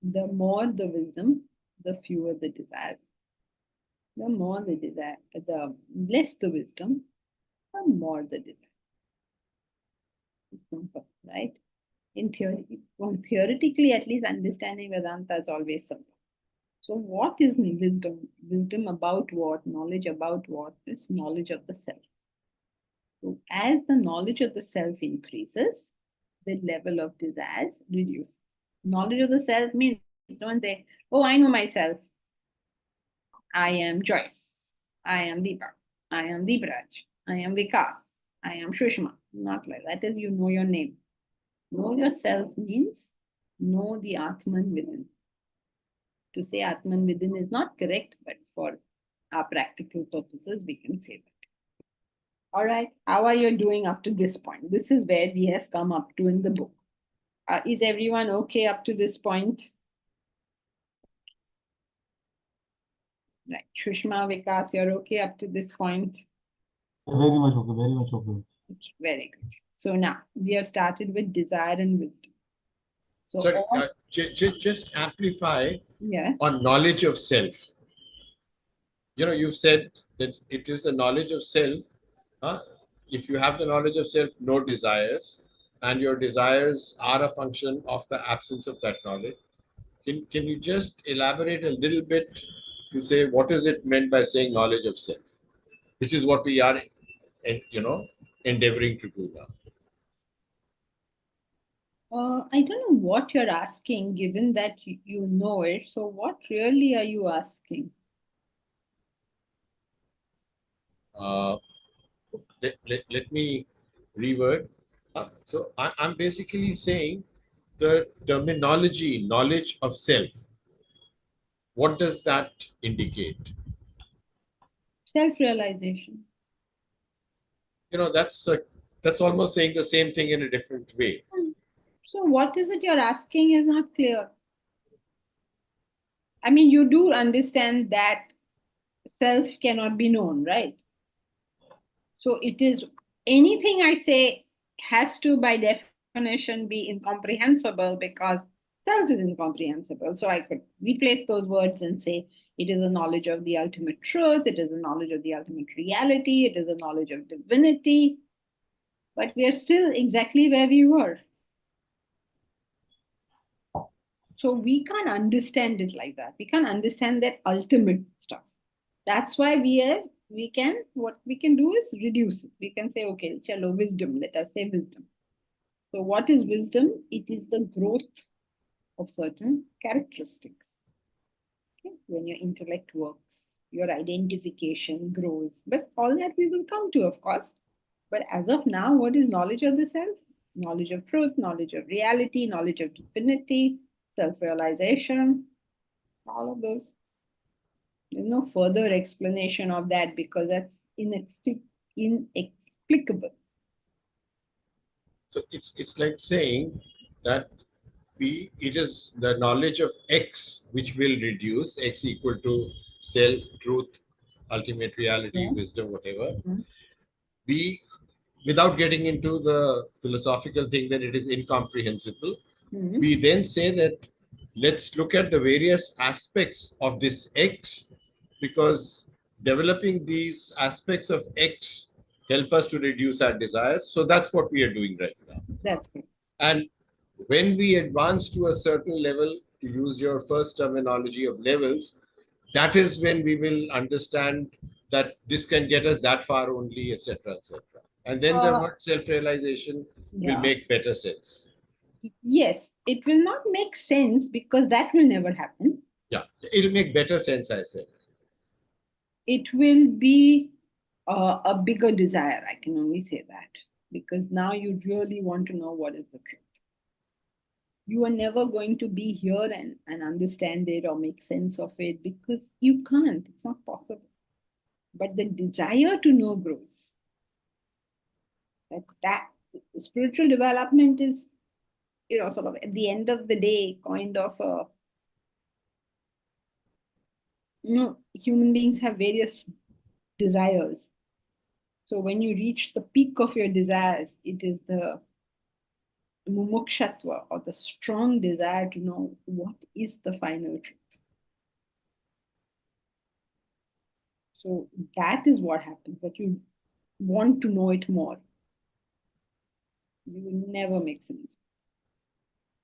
[SPEAKER 3] The more the wisdom, the fewer the desires. The more the desire, the less the wisdom, the more the desire. Simple, right? In theory, well, theoretically, at least understanding Vedanta is always simple. So, what is wisdom? Wisdom about what? Knowledge about what? Is knowledge of the self. So, as the knowledge of the self increases, the level of desires reduces. Knowledge of the self means don't say, oh, I know myself. I am Joyce. I am Deepak. I am Deepraj. I am Vikas. I am Shushma. Not like that is you know your name. Know yourself means know the Atman within. To say Atman within is not correct, but for our practical purposes, we can say that. All right, how are you doing up to this point? This is where we have come up to in the book. Is everyone okay up to this point? Right, Shushma, Vikas, you're okay up to this point?
[SPEAKER 8] Very much okay, very much okay.
[SPEAKER 3] Okay, very good. So now we have started with desire and wisdom. So
[SPEAKER 6] Sorry, just amplify
[SPEAKER 3] yeah,
[SPEAKER 6] on knowledge of self. You've said that it is the knowledge of self. If you have the knowledge of self, no desires, and your desires are a function of the absence of that knowledge. Can you just elaborate a little bit to say what is it meant by saying knowledge of self, which is what we are, endeavoring to do now.
[SPEAKER 3] I don't know what you're asking, given that you know it. So what really are you asking?
[SPEAKER 6] Let me reword. So I'm basically saying the terminology, knowledge of self. What does that indicate?
[SPEAKER 3] Self-realization.
[SPEAKER 6] That's almost saying the same thing in a different way.
[SPEAKER 3] So what is it you're asking is not clear. I mean, you do understand that self cannot be known, right? So it is anything I say has to, by definition, be incomprehensible because self is incomprehensible. So I could replace those words and say it is a knowledge of the ultimate truth, it is a knowledge of the ultimate reality, it is a knowledge of divinity. But we are still exactly where we were. So we can't understand it like that. We can't understand that ultimate stuff. That's why what we can do is reduce it. We can say, okay, chalo, wisdom. Let us say wisdom. So what is wisdom? It is the growth of certain characteristics. Okay? When your intellect works, your identification grows. But all that we will come to, of course. But as of now, what is knowledge of the self? Knowledge of truth, knowledge of reality, knowledge of divinity, self-realization, all of those. There's no further explanation of that because that's inexplicable.
[SPEAKER 6] So it's like saying that it is the knowledge of X which will reduce X equal to self, truth, ultimate reality, wisdom, whatever. We, without getting into the philosophical thing that it is incomprehensible, we then say that let's look at the various aspects of this X, because developing these aspects of X help us to reduce our desires. So that's what we are doing right now.
[SPEAKER 3] That's good.
[SPEAKER 6] And When we advance to a certain level, to use your first terminology of levels, that is when we will understand that this can get us that far only, etc., etc. And then the word self-realization will
[SPEAKER 3] Yeah.
[SPEAKER 6] make better sense.
[SPEAKER 3] Yes, it will not make sense because that will never happen.
[SPEAKER 6] Yeah, it'll make better sense, I said.
[SPEAKER 3] It will be a bigger desire. I can only say that because now you really want to know what is the truth. You are never going to be here and understand it or make sense of it because you can't. It's not possible. But the desire to know grows. That spiritual development is, sort of at the end of the day, kind of a, human beings have various desires. So when you reach the peak of your desires, it is the mumukshatva or the strong desire to know what is the final truth. So that is what happens, that you want to know it more. You will never make sense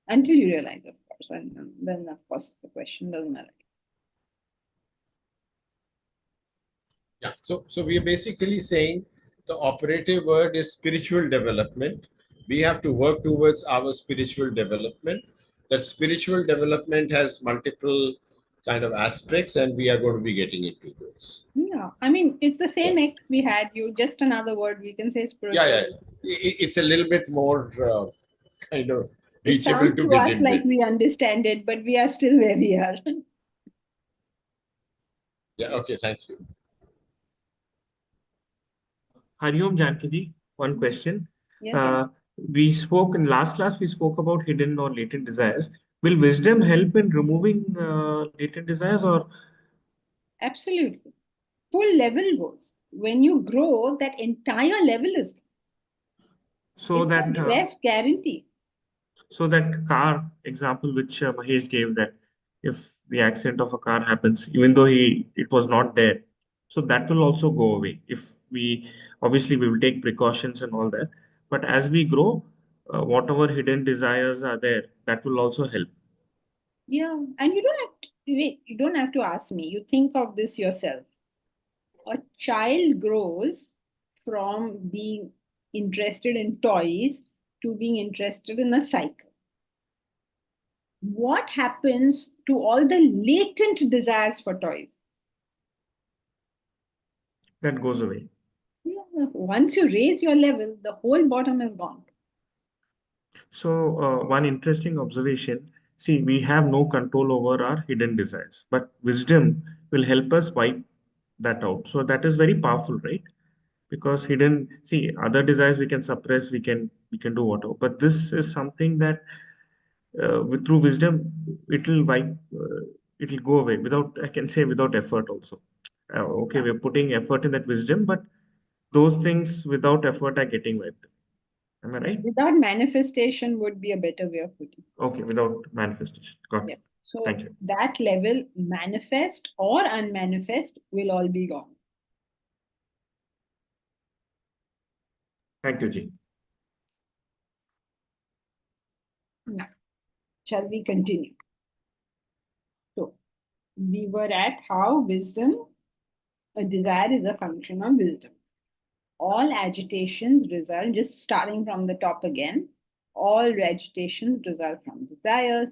[SPEAKER 3] until you realize, of course. And then, of course, the question doesn't arise.
[SPEAKER 6] Yeah. So we are basically saying the operative word is spiritual development. We have to work towards our spiritual development. That spiritual development has multiple kind of aspects, and we are going to be getting into those.
[SPEAKER 3] Yeah, I mean, it's the same X we had. You just another word. We can say spiritual.
[SPEAKER 6] Yeah. It's a little bit more kind of
[SPEAKER 3] It
[SPEAKER 6] reachable
[SPEAKER 3] sounds
[SPEAKER 6] to
[SPEAKER 3] to us
[SPEAKER 6] begin
[SPEAKER 3] like
[SPEAKER 6] with.
[SPEAKER 3] we understand it, but we are still where we are.
[SPEAKER 6] Yeah. Okay. Thank you.
[SPEAKER 10] Hariom Janki, one question.
[SPEAKER 3] Yes, sir.
[SPEAKER 10] We spoke in last class, we spoke about hidden or latent desires. Will wisdom help in removing latent desires, or
[SPEAKER 3] Absolutely. Full level goes. When you grow, that entire level is.
[SPEAKER 10] so
[SPEAKER 3] It's
[SPEAKER 10] that
[SPEAKER 3] the best guarantee.
[SPEAKER 10] so that car example which Mahesh gave, that if the accident of a car happens, even though it was not there, so that will also go away. If we obviously we will take precautions and all that, but as we grow, whatever hidden desires are there, that will also help.
[SPEAKER 3] Yeah, and you don't have to wait. You don't have to ask me. You think of this yourself. A child grows from being interested in toys to being interested in a cycle. What happens to all the latent desires for toys?
[SPEAKER 10] That goes away.
[SPEAKER 3] Yeah, once you raise your level, the whole bottom is gone.
[SPEAKER 10] So, one interesting observation, see, we have no control over our hidden desires, but wisdom will help us wipe that out. So that is very powerful, right? Because hidden, see, other desires we can suppress, we can do whatever, but this is something that through wisdom it'll wipe, it'll go away without, I can say, without effort also. Okay,
[SPEAKER 3] Yeah.
[SPEAKER 10] we're putting effort in that wisdom, but those things without effort are getting wiped. Am I
[SPEAKER 3] Yeah.
[SPEAKER 10] right?
[SPEAKER 3] Without manifestation would be a better way of putting it.
[SPEAKER 10] Okay, without manifestation. Got it.
[SPEAKER 3] Yes. So
[SPEAKER 10] Thank you.
[SPEAKER 3] that level, manifest or unmanifest, will all be gone.
[SPEAKER 10] Thank you, Ji.
[SPEAKER 3] Now, shall we continue? So we were at how wisdom, a desire is a function of wisdom. All agitations result, just starting from the top again, all agitations result from desires.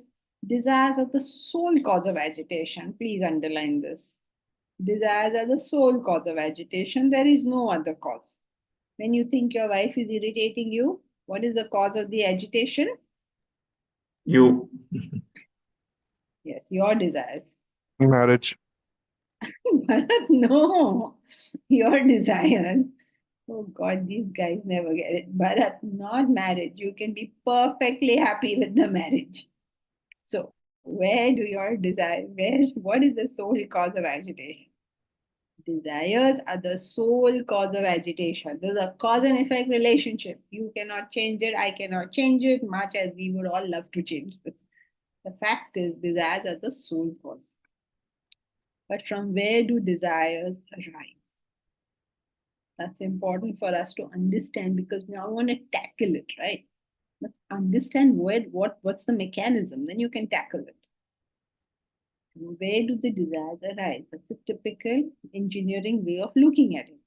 [SPEAKER 3] Desires are the sole cause of agitation. Please underline this. Desires are the sole cause of agitation. There is no other cause. When you think your wife is irritating you, what is the cause of the agitation?
[SPEAKER 10] You.
[SPEAKER 3] Yes, your desires.
[SPEAKER 11] Marriage.
[SPEAKER 3] Bharat, no, your desires. Oh God, these guys never get it. Bharat, not marriage. You can be perfectly happy with the marriage. So, where do your desire, what is the sole cause of agitation? Desires are the sole cause of agitation. There's a cause and effect relationship. You cannot change it. I cannot change it, much as we would all love to change this. The fact is, desires are the sole cause. But from where do desires arise? That's important for us to understand because we all want to tackle it, right? But understand what's the mechanism, then you can tackle it. Where do the desires arise? That's a typical engineering way of looking at it.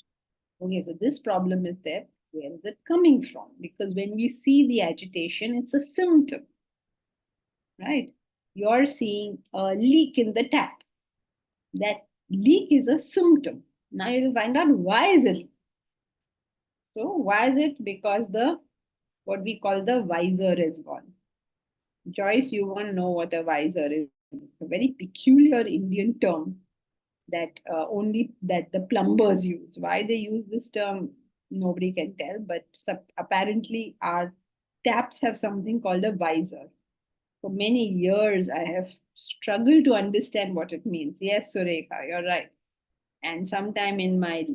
[SPEAKER 3] Okay, so this problem is there. Where is it coming from? Because when we see the agitation, it's a symptom, right? You're seeing a leak in the tap. That leak is a symptom. Now you will find out why is it. So why is it? Because the what we call the visor is gone. Joyce, you won't know what a visor is. It's a very peculiar Indian term that only that the plumbers use. Why they use this term, nobody can tell. But apparently, our taps have something called a visor. For many years, I have struggled to understand what it means. Yes, Surekha, you're right. And sometime in my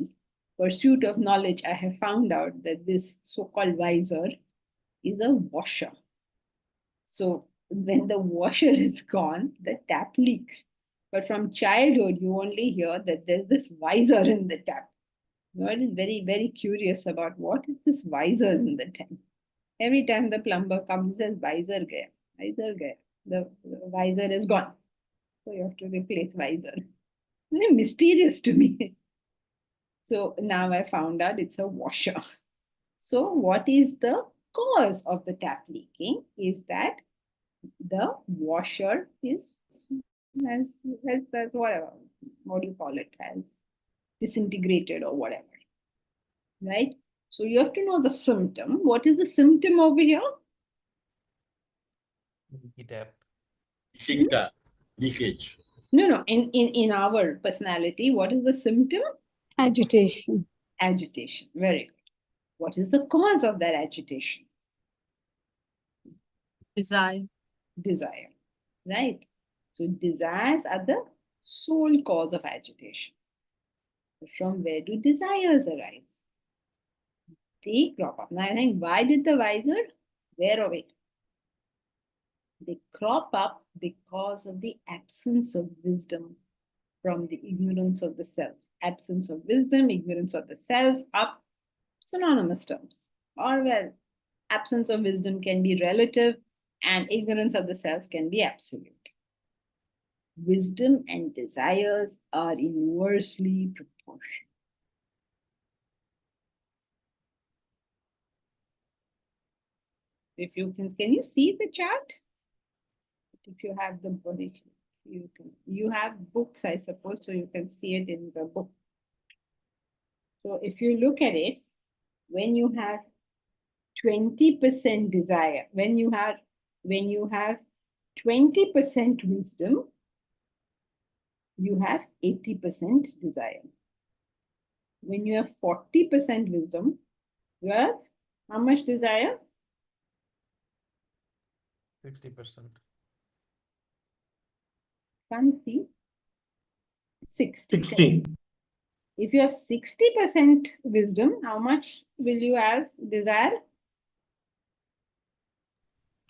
[SPEAKER 3] pursuit of knowledge, I have found out that this so-called visor is a washer. So when the washer is gone, the tap leaks. But from childhood, you only hear that there's this visor in the tap. God is very, very curious about what is this visor in the tap. Every time the plumber comes, he says, visor gaya, visor gaya. The visor is gone. So you have to replace visor. Very mysterious to me. So now I found out it's a washer. So what is the cause of the tap leaking? Is that the washer is as whatever, what do you call it, has disintegrated or whatever, right? So you have to know the symptom. What is the symptom over here?
[SPEAKER 6] Leaking tap, leakage.
[SPEAKER 3] No. In our personality, what is the symptom?
[SPEAKER 11] Agitation.
[SPEAKER 3] Agitation. Very good. What is the cause of that agitation?
[SPEAKER 4] Desire.
[SPEAKER 3] Desire, right? So desires are the sole cause of agitation. From where do desires arise? They crop up. Now I think, why did the visor wear away? They crop up because of the absence of wisdom from the ignorance of the self. Absence of wisdom, ignorance of the self are synonymous terms. Or well, absence of wisdom can be relative and ignorance of the self can be absolute. Wisdom and desires are inversely proportional. If you can you see the chart? If you have the body, you have books, I suppose, so you can see it in the book. So if you look at it, when you have 20% desire, when you have 20% wisdom, you have 80% desire. When you have 40% wisdom, you have how much desire?
[SPEAKER 5] 60%.
[SPEAKER 3] Can't see. 60.
[SPEAKER 10] 60.
[SPEAKER 3] If you have 60% wisdom, how much will you have desire?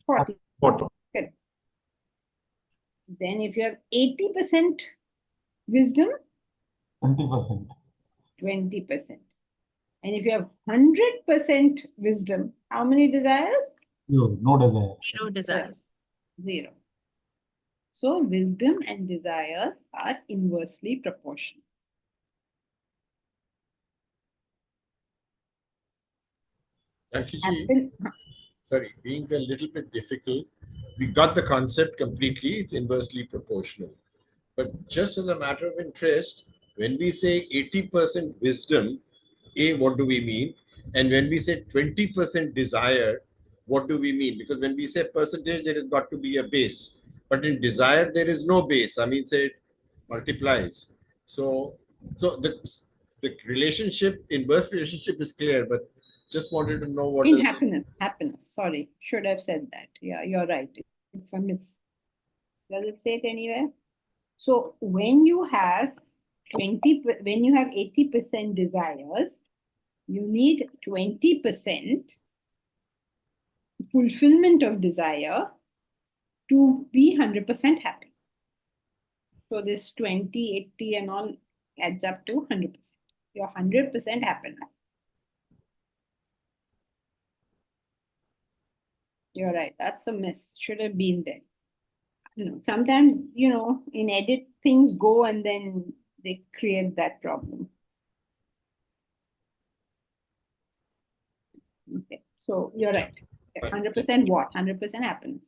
[SPEAKER 3] 40.
[SPEAKER 10] 40.
[SPEAKER 3] Correct. Then if you have 80% wisdom,
[SPEAKER 8] 20%.
[SPEAKER 3] 20%. And if you have 100% wisdom, how many desires?
[SPEAKER 8] No desire.
[SPEAKER 4] Zero desires.
[SPEAKER 3] Zero. So wisdom and desires are inversely proportional.
[SPEAKER 6] Actually, sorry, being a little bit difficult, we got the concept completely. It's inversely proportional. But just as a matter of interest, when we say 80% wisdom, what do we mean? And when we say 20% desire, what do we mean? Because when we say percentage, there has got to be a base. But in desire, there is no base. I mean, say it multiplies. So the relationship, inverse relationship is clear, but just wanted to know what
[SPEAKER 3] in
[SPEAKER 6] is
[SPEAKER 3] happiness. Sorry, should have said that. Yeah, you're right. It's a miss. Does it say it anywhere? So when you have 80% desires, you need 20% fulfillment of desire to be 100% happy. So this 20, 80 and all adds up to 100%. Your 100% happiness. You're right. That's a miss. Should have been there. Sometimes, in edit, things go and then they create that problem. Okay. So you're right.
[SPEAKER 6] Fine.
[SPEAKER 3] 100% what? 100% happens.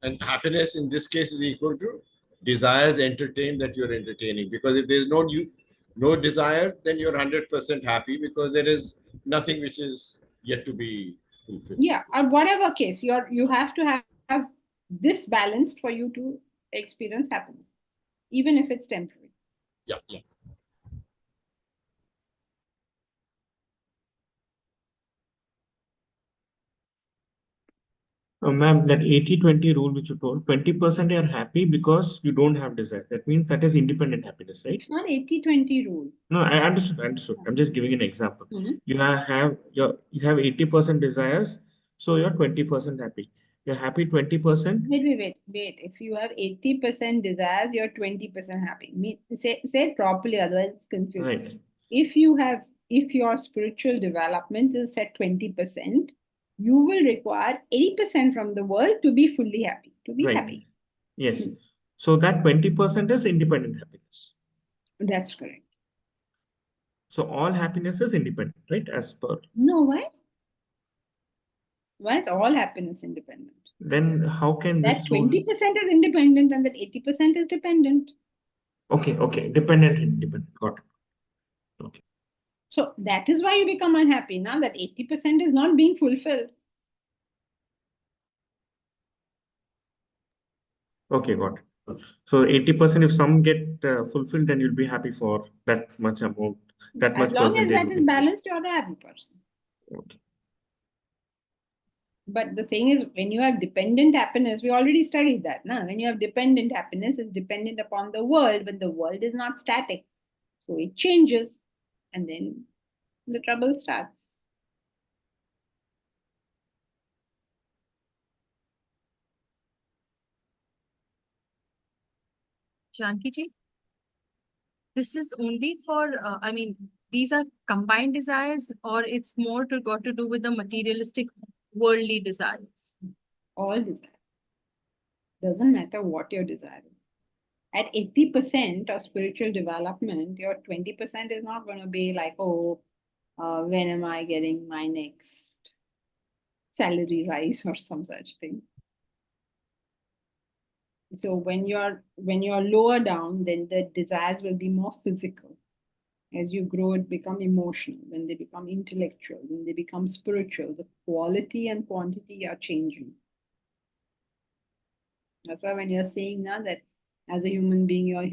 [SPEAKER 6] And happiness in this case is equal to desires entertained that you're entertaining. Because if there's no desire, then you're 100% happy because there is nothing which is yet to be fulfilled.
[SPEAKER 3] Yeah, or whatever case, you have to have this balanced for you to experience happiness, even if it's temporary.
[SPEAKER 6] Yeah, yeah.
[SPEAKER 10] Ma'am, that 80-20 rule which you told, 20% are happy because you don't have desire. That means that is independent happiness, right?
[SPEAKER 3] It's not 80-20 rule.
[SPEAKER 10] No, I understood. I'm just giving an example.
[SPEAKER 3] Mhm.
[SPEAKER 10] You have 80% desires, so you're 20% happy. You're happy 20%.
[SPEAKER 3] Wait. If you have 80% desires, you're 20% happy. Say it properly, otherwise it's confusing.
[SPEAKER 10] Right.
[SPEAKER 3] If your spiritual development is at 20%, you will require 80% from the world to be fully happy, to be
[SPEAKER 10] Right.
[SPEAKER 3] happy.
[SPEAKER 10] Yes. So that 20% is independent happiness.
[SPEAKER 3] That's correct.
[SPEAKER 10] So all happiness is independent, right? As per.
[SPEAKER 3] No, why? Why is all happiness independent?
[SPEAKER 10] Then how can
[SPEAKER 3] That
[SPEAKER 10] this rule?
[SPEAKER 3] 20% is independent and that 80% is dependent.
[SPEAKER 10] Okay. Dependent, independent. Got it. Okay.
[SPEAKER 3] So that is why you become unhappy now, that 80% is not being fulfilled.
[SPEAKER 10] Okay, got it. So 80%, if some get fulfilled, then you'll be happy for that much amount, that
[SPEAKER 3] As
[SPEAKER 10] much
[SPEAKER 3] long as
[SPEAKER 10] percentage
[SPEAKER 3] that
[SPEAKER 10] of
[SPEAKER 3] is
[SPEAKER 10] increase.
[SPEAKER 3] balanced, you're a happy person.
[SPEAKER 10] Okay.
[SPEAKER 3] But the thing is, when you have dependent happiness, we already studied that. Now, when you have dependent happiness, it's dependent upon the world, but the world is not static. So it changes, and then the trouble starts.
[SPEAKER 4] Janki ji, this is only for, these are combined desires, or it's more got to do with the materialistic worldly desires?
[SPEAKER 3] All desire. Doesn't matter what your desire is. At 80% of spiritual development, your 20% is not going to be like, when am I getting my next salary rise or some such thing. So when you're lower down, then the desires will be more physical. As you grow, it become emotional. When they become intellectual, when they become spiritual, the quality and quantity are changing. That's why when you're saying now that as a human being, you're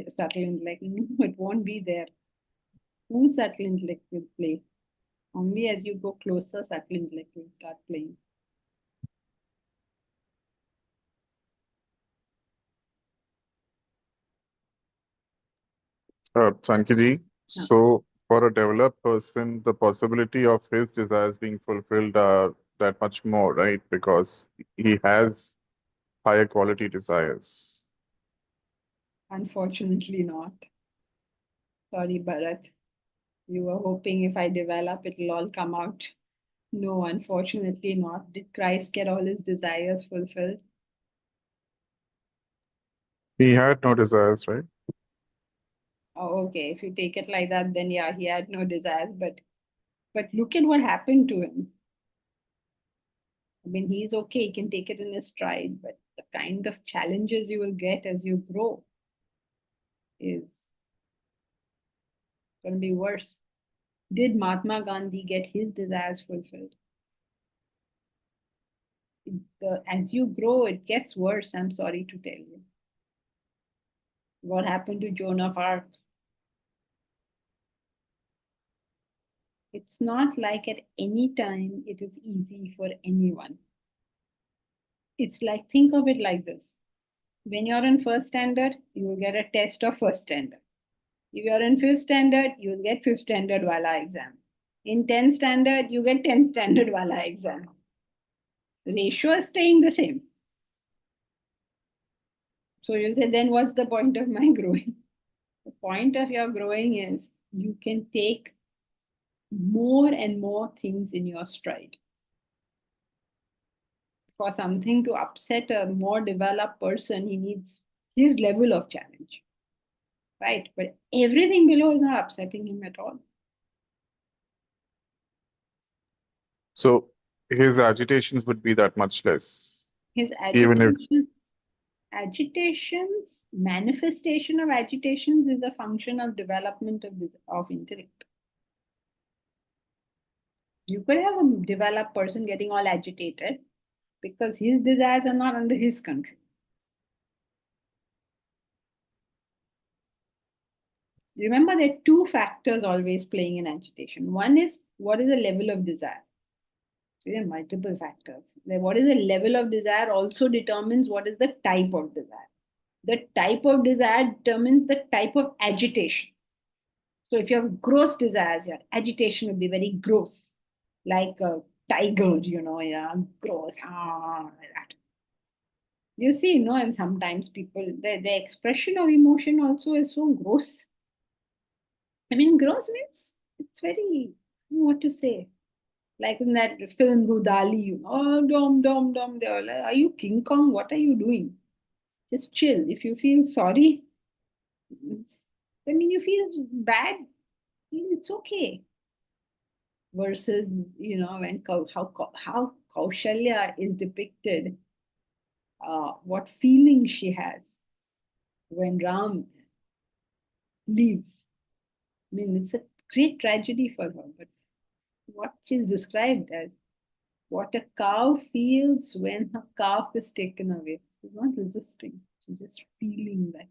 [SPEAKER 3] subtle intellect, it won't be there. Whose subtle intellect will play? Only as you go closer, subtle intellect will start playing.
[SPEAKER 12] Sankiji, so for a developed person, the possibility of his desires being fulfilled are that much more, right? Because he has higher quality desires.
[SPEAKER 3] Unfortunately not. Sorry, Bharat. You were hoping if I develop, it'll all come out. No, unfortunately not. Did Christ get all his desires fulfilled?
[SPEAKER 12] He had no desires, right?
[SPEAKER 3] Oh, okay. If you take it like that, then yeah, he had no desires. But look at what happened to him. I mean, he's okay. He can take it in his stride. But the kind of challenges you will get as you grow is going to be worse. Did Mahatma Gandhi get his desires fulfilled? As you grow, it gets worse. I'm sorry to tell you. What happened to Joan of Arc? It's not like at any time it is easy for anyone. It's like, think of it like this. When you're in first standard, you will get a test of first standard. If you're in fifth standard, you will get fifth standard wala exam. In 10th standard, you get 10th standard wala exam. The ratio is staying the same. So you'll say, then what's the point of my growing? The point of your growing is you can take more and more things in your stride. For something to upset a more developed person, he needs his level of challenge, right? But everything below is not upsetting him at all.
[SPEAKER 12] So his agitations would be that much less.
[SPEAKER 3] His
[SPEAKER 12] Even if
[SPEAKER 3] agitations, manifestation of agitations is a function of development of intellect. You could have a developed person getting all agitated because his desires are not under his control. Remember, there are two factors always playing in agitation. One is what is the level of desire. So there are multiple factors. What is the level of desire also determines what is the type of desire. The type of desire determines the type of agitation. So if you have gross desires, your agitation will be very gross, like a tiger, yeah, gross, like that. You see, and sometimes people, the expression of emotion also is so gross. I mean, gross means it's very, what to say, like in that film Rudali, dom, they were like, are you King Kong? What are you doing? Just chill. If you feel sorry, I mean, you feel bad, it's okay. Versus, when how Kaushalya is depicted, what feeling she has when Ram leaves. I mean, it's a great tragedy for her, but what she's described as what a cow feels when her calf is taken away. She's not resisting, she's just feeling that.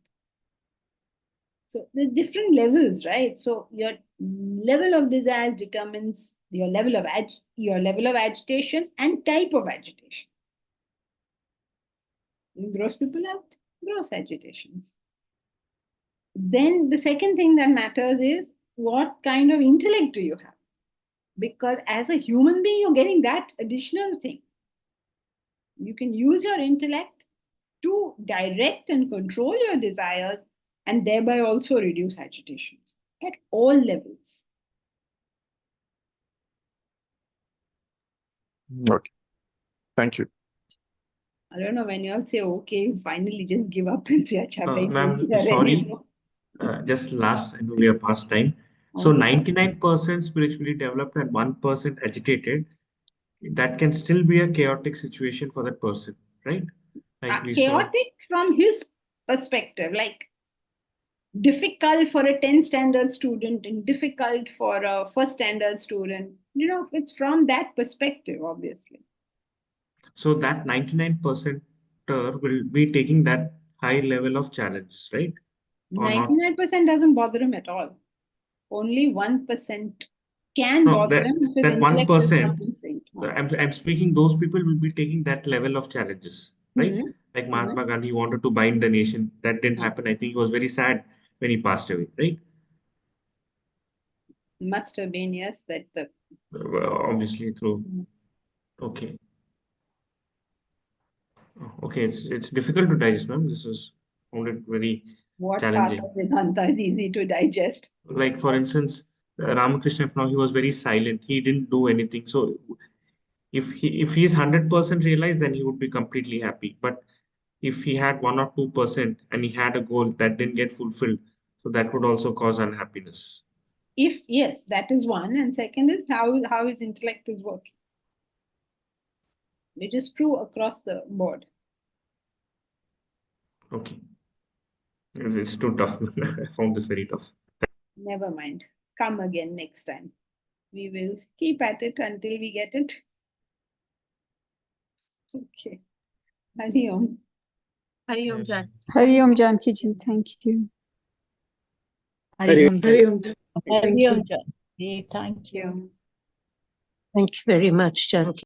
[SPEAKER 3] So there's different levels, right? So your level of desire determines your level of agitation and type of agitation. Gross people have gross agitations. Then the second thing that matters is what kind of intellect do you have? Because as a human being, you're getting that additional thing. You can use your intellect to direct and control your desires and thereby also reduce agitations at all levels.
[SPEAKER 12] okay, thank you.
[SPEAKER 3] I don't know, when you all say okay, finally just give up and say, acha, bhai,
[SPEAKER 10] Ma'am,
[SPEAKER 3] there
[SPEAKER 10] sorry,
[SPEAKER 3] anymore.
[SPEAKER 10] just last, I know we are past time. So 99% spiritually developed and 1% agitated, that can still be a chaotic situation for that person, right? Like we saw.
[SPEAKER 3] Chaotic from his perspective, like difficult for a 10 standard student and difficult for a first standard student. It's from that perspective, obviously.
[SPEAKER 10] So that 99% will be taking that high level of challenges, right? Or not?
[SPEAKER 3] 99% doesn't bother him at all. Only 1% can
[SPEAKER 10] No,
[SPEAKER 3] bother him if his
[SPEAKER 10] that
[SPEAKER 3] intellect is
[SPEAKER 10] 1%,
[SPEAKER 3] not inflamed.
[SPEAKER 10] I'm speaking, those people will be taking that level of challenges, right? Like Mahatma Gandhi wanted to bind the nation. That didn't happen. I think he was very sad when he passed away, right?
[SPEAKER 3] Must have been, yes. That's the
[SPEAKER 10] Obviously through. Okay. Okay, it's difficult to digest, ma'am. This was found it very
[SPEAKER 3] what
[SPEAKER 10] challenging.
[SPEAKER 3] part of Vedanta is easy to digest.
[SPEAKER 10] Like for instance, Ramakrishna, if now he was very silent, he didn't do anything. So if he's 100% realized, then he would be completely happy. But if he had 1 or 2% and he had a goal that didn't get fulfilled, so that would also cause unhappiness.
[SPEAKER 3] If yes, that is one, and second is how his intellect is working, which is true across the board.
[SPEAKER 10] Okay, it's too tough. I found this very tough.
[SPEAKER 3] Never mind. Come again next time. We will keep at it until we get it. Okay. Hari Om.
[SPEAKER 11] Hari Om Janki ji, thank you.
[SPEAKER 13] Hari Om.
[SPEAKER 3] Thank
[SPEAKER 13] Thank you.
[SPEAKER 3] you.
[SPEAKER 13] Thank you very much, Janki.